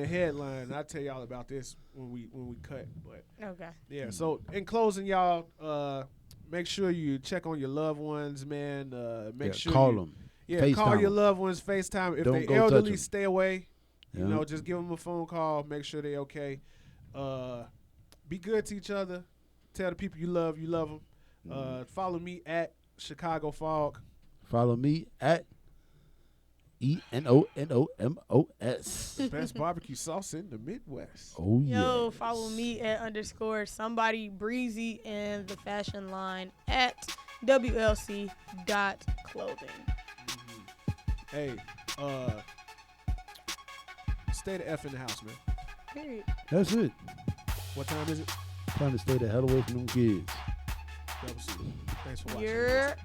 headline. I'll tell y'all about this when we cut. But okay. Yeah. So in closing, y'all, make sure you check on your loved ones, man. Make sure call them. Yeah, FaceTime call your them. loved ones. FaceTime. If Don't they go elderly, touch 'em. stay away. Yeah. You know, just give them a phone call. Make sure they okay. Be good to each other. Tell the people you love them. Follow me at Chicago Fog. Follow me at ENONOMOS. Best barbecue sauce in the Midwest. Oh yeah. Yo, follow me at _somebody breezy and the fashion line at WLC.clothing. Hey, stay the F in the house, man. Period. That's it. What time is it? Trying to stay the hell away from them kids. Double C. Thanks for watching. You're